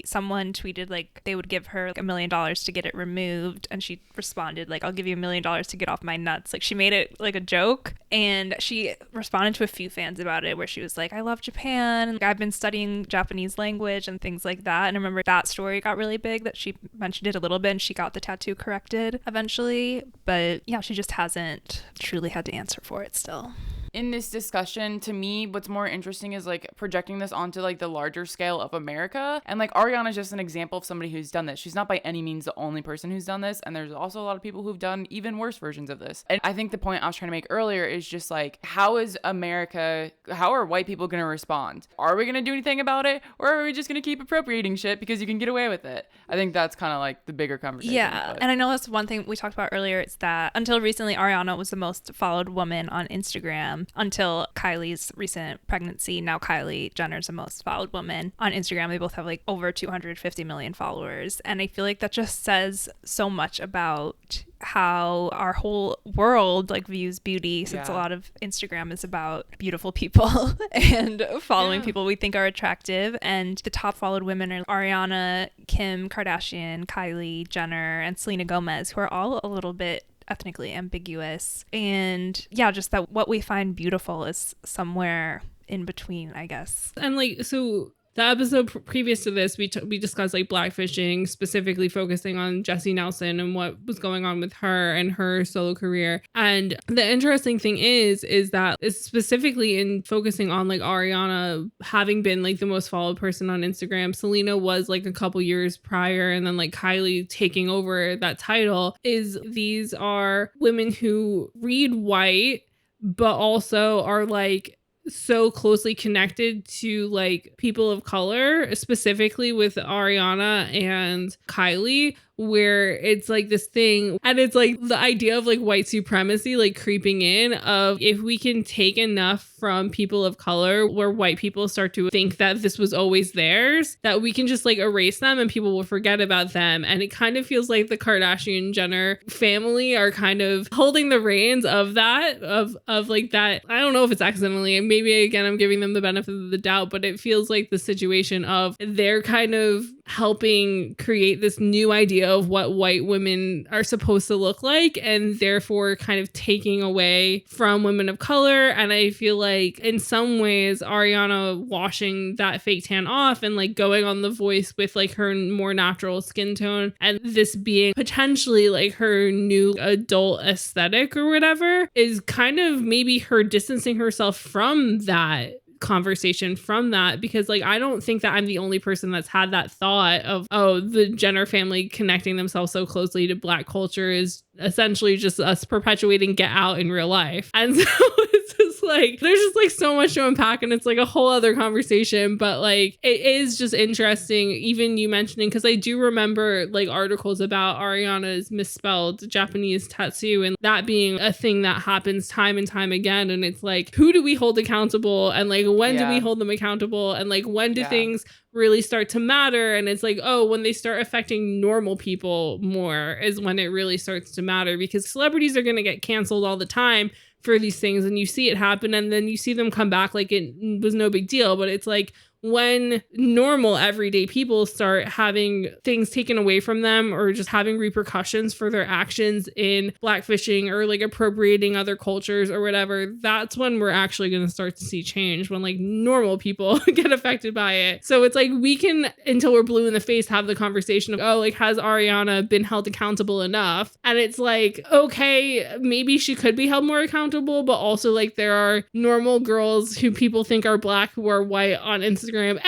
someone tweeted like they would give her like $1 million to get it removed, and she responded like, I'll give you $1 million to get off my nuts. Like she made it like a joke, and she responded to a few fans about it where she was like, I love Japan, and I've been studying Japanese language and things like that. And I remember that story got really big, that she mentioned it a little bit and she got the tattoo corrected eventually. But yeah, she just hasn't truly had to answer for it still. In this discussion, to me, what's more interesting is like projecting this onto like the larger scale of America. And like Ariana is just an example of somebody who's done this. She's not by any means the only person who's done this. And there's also a lot of people who've done even worse versions of this. And I think the point I was trying to make earlier is just like, how are white people going to respond? Are we going to do anything about it? Or are we just going to keep appropriating shit because you can get away with it? I think that's kind of like the bigger conversation. Yeah. And I know that's one thing we talked about earlier. It's that until recently, Ariana was the most followed woman on Instagram. Until Kylie's recent pregnancy, now Kylie Jenner's the most followed woman on Instagram. They both have like over 250 million followers. And I feel like that just says so much about how our whole world like views beauty, since a lot of Instagram is about beautiful people and following people we think are attractive. And the top followed women are Ariana, Kim Kardashian, Kylie Jenner, and Selena Gomez, who are all a little bit ethnically ambiguous. And yeah, just that what we find beautiful is somewhere in between, I guess. And like, so the episode previous to this, we discussed like blackfishing, specifically focusing on Jessie Nelson and what was going on with her and her solo career. And the interesting thing is that it's specifically in focusing on like Ariana having been like the most followed person on Instagram. Selena was like a couple years prior, and then like Kylie taking over that title. These are women who read white, but also are like so closely connected to like people of color, specifically with Ariana and Kylie, where it's like this thing, and it's like the idea of like white supremacy like creeping in, of if we can take enough from people of color where white people start to think that this was always theirs, that we can just like erase them and people will forget about them. And it kind of feels like the Kardashian Jenner family are kind of holding the reins of that, of like that. I don't know if it's accidentally, and maybe again I'm giving them the benefit of the doubt, but it feels like the situation of they're kind of helping create this new idea of what white women are supposed to look like, and therefore kind of taking away from women of color. And I feel like in some ways Ariana washing that fake tan off and like going on The Voice with like her more natural skin tone, and this being potentially like her new adult aesthetic or whatever, is kind of maybe her distancing herself from that conversation, from that, because like I don't think that I'm the only person that's had that thought of, oh, the Jenner family connecting themselves so closely to Black culture is essentially just us perpetuating Get Out in real life. And so it's just like there's just like so much to unpack, and it's like a whole other conversation. But like it is just interesting, even you mentioning, because I do remember like articles about Ariana's misspelled Japanese tattoo, and that being a thing that happens time and time again. And it's like, who do we hold accountable, and like when do we hold them accountable, and like when do things really start to matter? And it's like, oh, when they start affecting normal people more is when it really starts to matter, because celebrities are going to get canceled all the time for these things, and you see it happen, and then you see them come back like it was no big deal. But it's like when normal everyday people start having things taken away from them, or just having repercussions for their actions in blackfishing or like appropriating other cultures or whatever, that's when we're actually going to start to see change, when like normal people get affected by it. So it's like we can, until we're blue in the face, have the conversation of, oh, like, has Ariana been held accountable enough? And it's like, okay, maybe she could be held more accountable, but also like there are normal girls who people think are Black who are white on Instagram every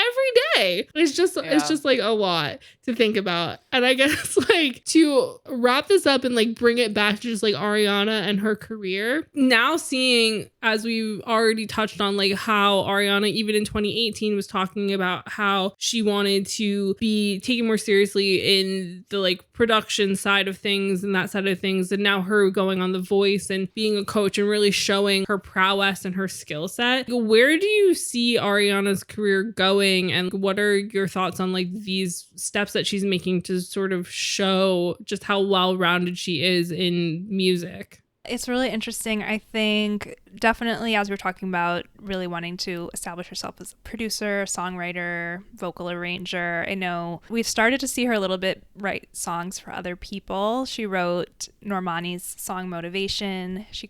day. It's just like a lot to think about. And I guess like to wrap this up and like bring it back to just like Ariana and her career, now seeing, as we've already touched on, like how Ariana even in 2018 was talking about how she wanted to be taken more seriously in the like production side of things and that side of things, and now her going on The Voice and being a coach and really showing her prowess and her skill set. Where do you see Ariana's career going, and what are your thoughts on like these steps that she's making to sort of show just how well-rounded she is in music? It's really interesting. I think definitely, as we're talking about, really wanting to establish herself as a producer, songwriter, vocal arranger. I know we've started to see her a little bit write songs for other people. She wrote Normani's song Motivation. She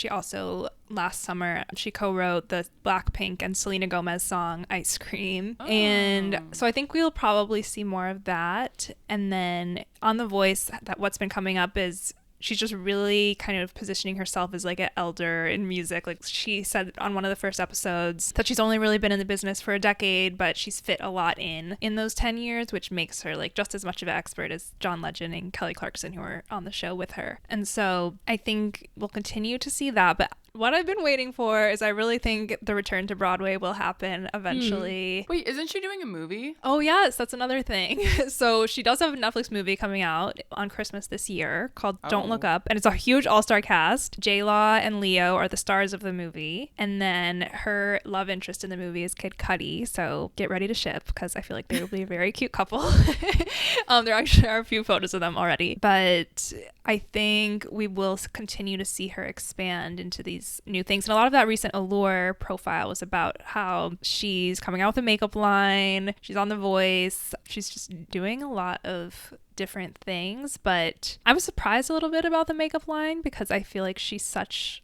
also last summer, she co-wrote the Blackpink and Selena Gomez song Ice Cream. Oh. And so I think we'll probably see more of that. And then on The Voice, that what's been coming up is she's just really kind of positioning herself as like an elder in music. Like she said on one of the first episodes that she's only really been in the business for a decade, but she's fit a lot in those 10 years, which makes her like just as much of an expert as John Legend and Kelly Clarkson, who are on the show with her. And so I think we'll continue to see that. But what I've been waiting for is I really think the return to Broadway will happen eventually. Wait, isn't she doing a movie? Oh, yes, that's another thing. So she does have a Netflix movie coming out on Christmas this year called Don't Look Up. And it's a huge all-star cast. J-Law and Leo are the stars of the movie. And then her love interest in the movie is Kid Cudi. So get ready to ship, because I feel like they will be a very cute couple. There actually are a few photos of them already. But I think we will continue to see her expand into these new things. And a lot of that recent Allure profile was about how she's coming out with a makeup line. She's on The Voice. She's just doing a lot of different things. But I was surprised a little bit about the makeup line, because I feel like she's such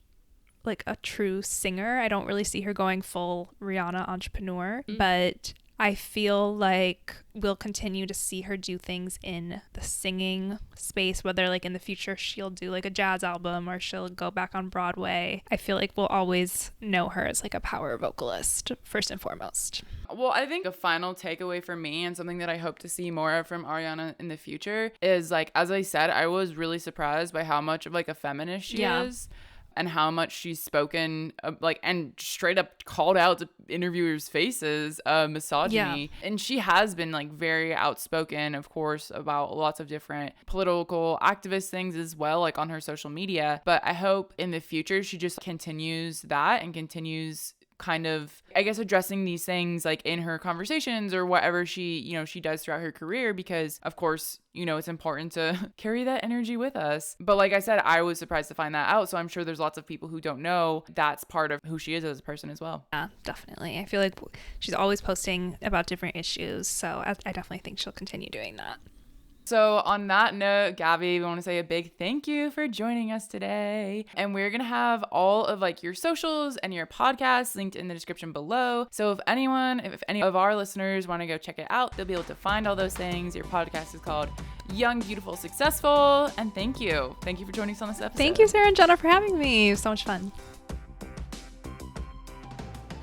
like a true singer. I don't really see her going full Rihanna entrepreneur, but I feel like we'll continue to see her do things in the singing space, whether like in the future she'll do like a jazz album or she'll go back on Broadway. I feel like we'll always know her as like a power vocalist first and foremost. Well, I think a final takeaway for me, and something that I hope to see more of from Ariana in the future, is like, as I said, I was really surprised by how much of like a feminist she is. And how much she's spoken like and straight up called out to interviewers' faces misogyny. And she has been like very outspoken, of course, about lots of different political activist things as well, like on her social media. But I hope in the future she just continues that and continues kind of, I guess, addressing these things like in her conversations or whatever she does throughout her career, because of course, it's important to carry that energy with us. But like I said, I was surprised to find that out. So I'm sure there's lots of people who don't know that's part of who she is as a person as well. Yeah, definitely. I feel like she's always posting about different issues. So I definitely think she'll continue doing that. So on that note, Gabby, we want to say a big thank you for joining us today. And we're going to have all of like your socials and your podcasts linked in the description below. So if any of our listeners want to go check it out, they'll be able to find all those things. Your podcast is called Young, Beautiful, Successful. And thank you. Thank you for joining us on this episode. Thank you, Sarah and Jenna, for having me. It was so much fun.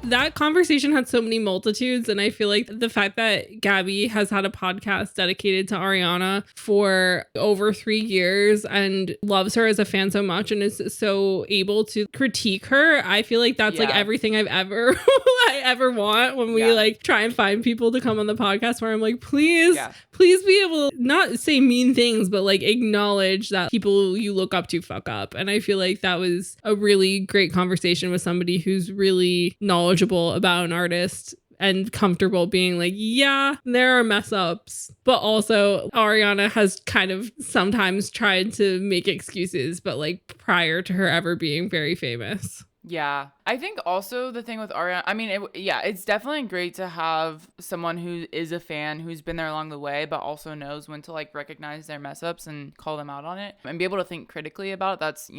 That conversation had so many multitudes, and I feel like the fact that Gabby has had a podcast dedicated to Ariana for over 3 years and loves her as a fan so much and is so able to critique her, I feel like that's like everything I ever want when we like try and find people to come on the podcast, where I'm like, please be able to not say mean things, but like acknowledge that people you look up to fuck up. And I feel like that was a really great conversation with somebody who's really knowledgeable about an artist and comfortable being like, yeah, there are mess ups, but also Ariana has kind of sometimes tried to make excuses, but like prior to her ever being very famous. Yeah. I think also the thing with Ariana, I mean, it's definitely great to have someone who is a fan who's been there along the way, but also knows when to like recognize their mess ups and call them out on it and be able to think critically about it. That's,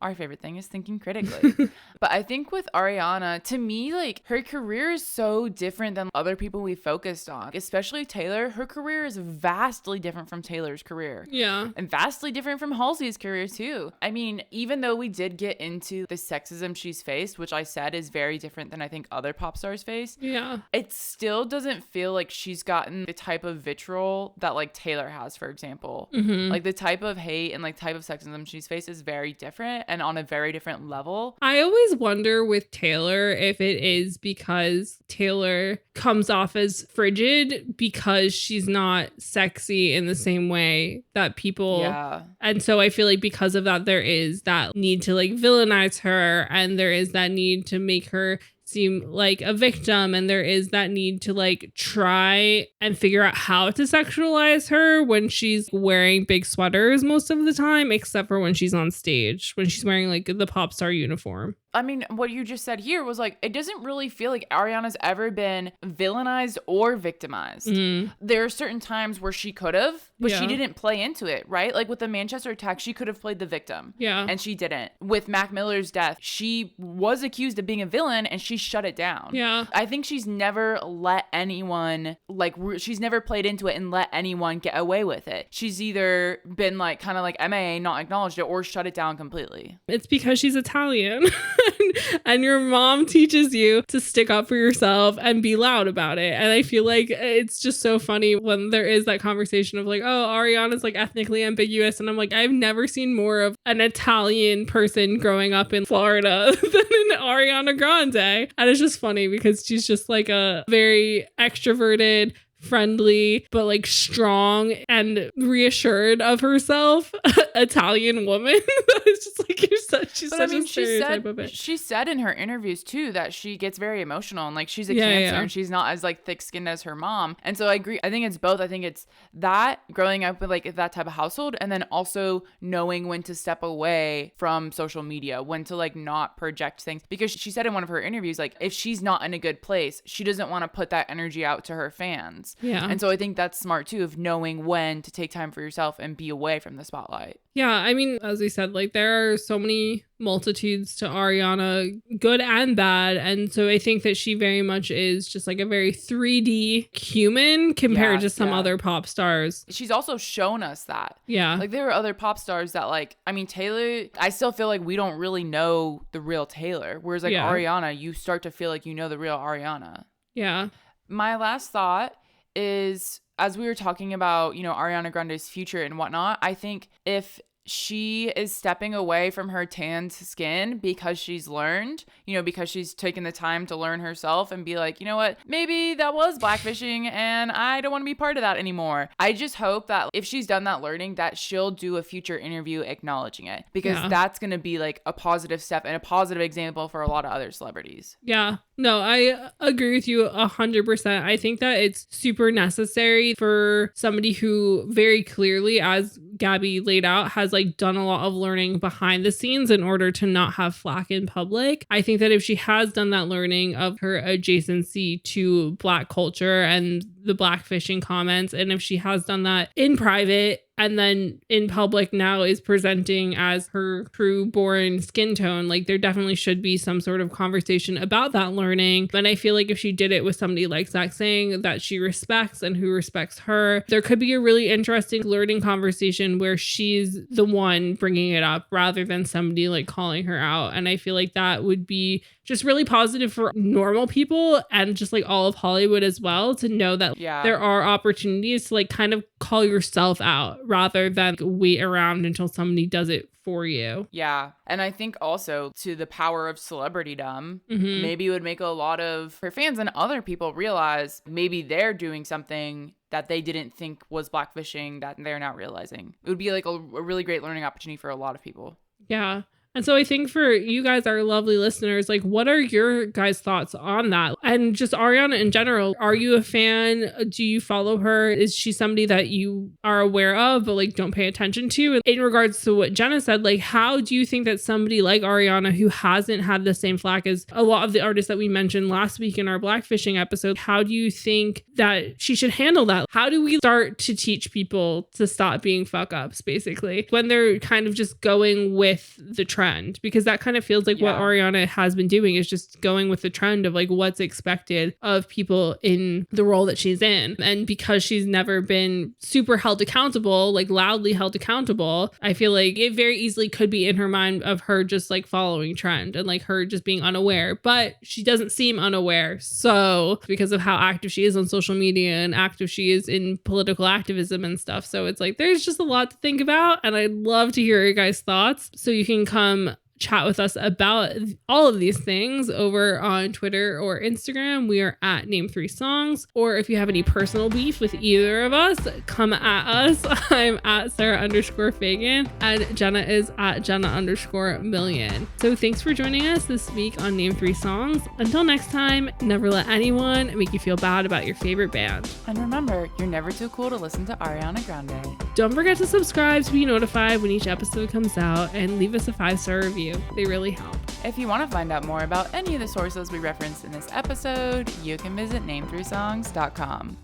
our favorite thing is thinking critically. But I think with Ariana, to me, like her career is so different than other people we focused on, especially Taylor. Her career is vastly different from Taylor's career. Yeah. And vastly different from Halsey's career too. I mean, even though we did get into the sexism she's faced, which I said is very different than I think other pop stars face. Yeah. It still doesn't feel like she's gotten the type of vitriol that like Taylor has, for example. Mm-hmm. Like the type of hate and like type of sexism she's faced is very different and on a very different level. I always wonder with Taylor if it is because Taylor comes off as frigid because she's not sexy in the same way that people. Yeah. And so I feel like because of that, there is that need to like villainize her, and there is that need to make her seem like a victim, and there is that need to like try and figure out how to sexualize her when she's wearing big sweaters most of the time, except for when she's on stage, when she's wearing like the pop star uniform. I mean, what you just said here was like, it doesn't really feel like Ariana's ever been villainized or victimized. There are certain times where she could have, but she didn't play into it, right? Like with the Manchester attack, she could have played the victim. Yeah. And she didn't. With Mac Miller's death, she was accused of being a villain and she shut it down. Yeah. I think she's never let anyone, like, she's never played into it and let anyone get away with it. She's either been like, kind of like MIA, not acknowledged it, or shut it down completely. It's because she's Italian. And your mom teaches you to stick up for yourself and be loud about it. And I feel like it's just so funny when there is that conversation of like, oh, Ariana's like ethnically ambiguous. And I'm like, I've never seen more of an Italian person growing up in Florida than an Ariana Grande. And it's just funny because she's just like a very extroverted, friendly, but like strong and reassured of herself Italian woman. It's just like she's such a stereotype of it. She said in her interviews too that she gets very emotional and like she's a Cancer and she's not as like thick-skinned as her mom. And so I agree. I think it's both. I think it's that growing up with like that type of household, and then also knowing when to step away from social media, when to like not project things. Because she said in one of her interviews, like if she's not in a good place, she doesn't want to put that energy out to her fans. Yeah. And so I think that's smart too, of knowing when to take time for yourself and be away from the spotlight. Yeah, I mean, as we said, like there are so many multitudes to Ariana, good and bad. And so I think that she very much is just like a very 3D human compared to some other pop stars. She's also shown us that. Yeah. Like there are other pop stars that like, I mean, Taylor, I still feel like we don't really know the real Taylor. Whereas like Ariana, you start to feel like you know the real Ariana. Yeah. My last thought is, as we were talking about, you know, Ariana Grande's future and whatnot, I think if she is stepping away from her tanned skin because she's learned, because she's taken the time to learn herself and be like, you know what, maybe that was blackfishing and I don't want to be part of that anymore. I just hope that if she's done that learning, that she'll do a future interview acknowledging it, because that's going to be like a positive step and a positive example for a lot of other celebrities. Yeah. No, I agree with you 100%. I think that it's super necessary for somebody who very clearly, as Gabby laid out, has like done a lot of learning behind the scenes in order to not have flack in public. I think that if she has done that learning of her adjacency to Black culture and the blackfishing comments, and if she has done that in private and then in public now is presenting as her true born skin tone, like there definitely should be some sort of conversation about that learning. And I feel like if she did it with somebody like Zach saying that she respects and who respects her, there could be a really interesting learning conversation where she's the one bringing it up rather than somebody like calling her out. And I feel like that would be just really positive for normal people and just like all of Hollywood as well, to know that there are opportunities to like kind of call yourself out rather than wait around until somebody does it for you. Yeah. And I think also to the power of celebritydom, maybe it would make a lot of her fans and other people realize maybe they're doing something that they didn't think was blackfishing that they're not realizing. It would be like a really great learning opportunity for a lot of people. Yeah. And so I think for you guys, our lovely listeners, like, what are your guys' thoughts on that? And just Ariana in general, are you a fan? Do you follow her? Is she somebody that you are aware of, but like don't pay attention to? In regards to what Jenna said, like, how do you think that somebody like Ariana, who hasn't had the same flack as a lot of the artists that we mentioned last week in our blackfishing episode, how do you think that she should handle that? How do we start to teach people to stop being fuck ups, basically, when they're kind of just going with the trend? Because that kind of feels like what Ariana has been doing, is just going with the trend of like what's expected of people in the role that she's in. And because she's never been super held accountable, like loudly held accountable, I feel like it very easily could be in her mind of her just like following trend and like her just being unaware, but she doesn't seem unaware. So because of how active she is on social media and active she is in political activism and stuff. So it's like, there's just a lot to think about. And I'd love to hear your guys' thoughts. So you can come chat with us about all of these things over on Twitter or Instagram. We are at Name3Songs. Or if you have any personal beef with either of us, come at us. I'm at Sarah_Fagan and Jenna is at Jenna_million. So thanks for joining us this week on Name3Songs. Until next time, never let anyone make you feel bad about your favorite band. And remember, you're never too cool to listen to Ariana Grande. Don't forget to subscribe to be notified when each episode comes out, and leave us a 5-star review. They really help. If you want to find out more about any of the sources we referenced in this episode, you can visit name3songs.com.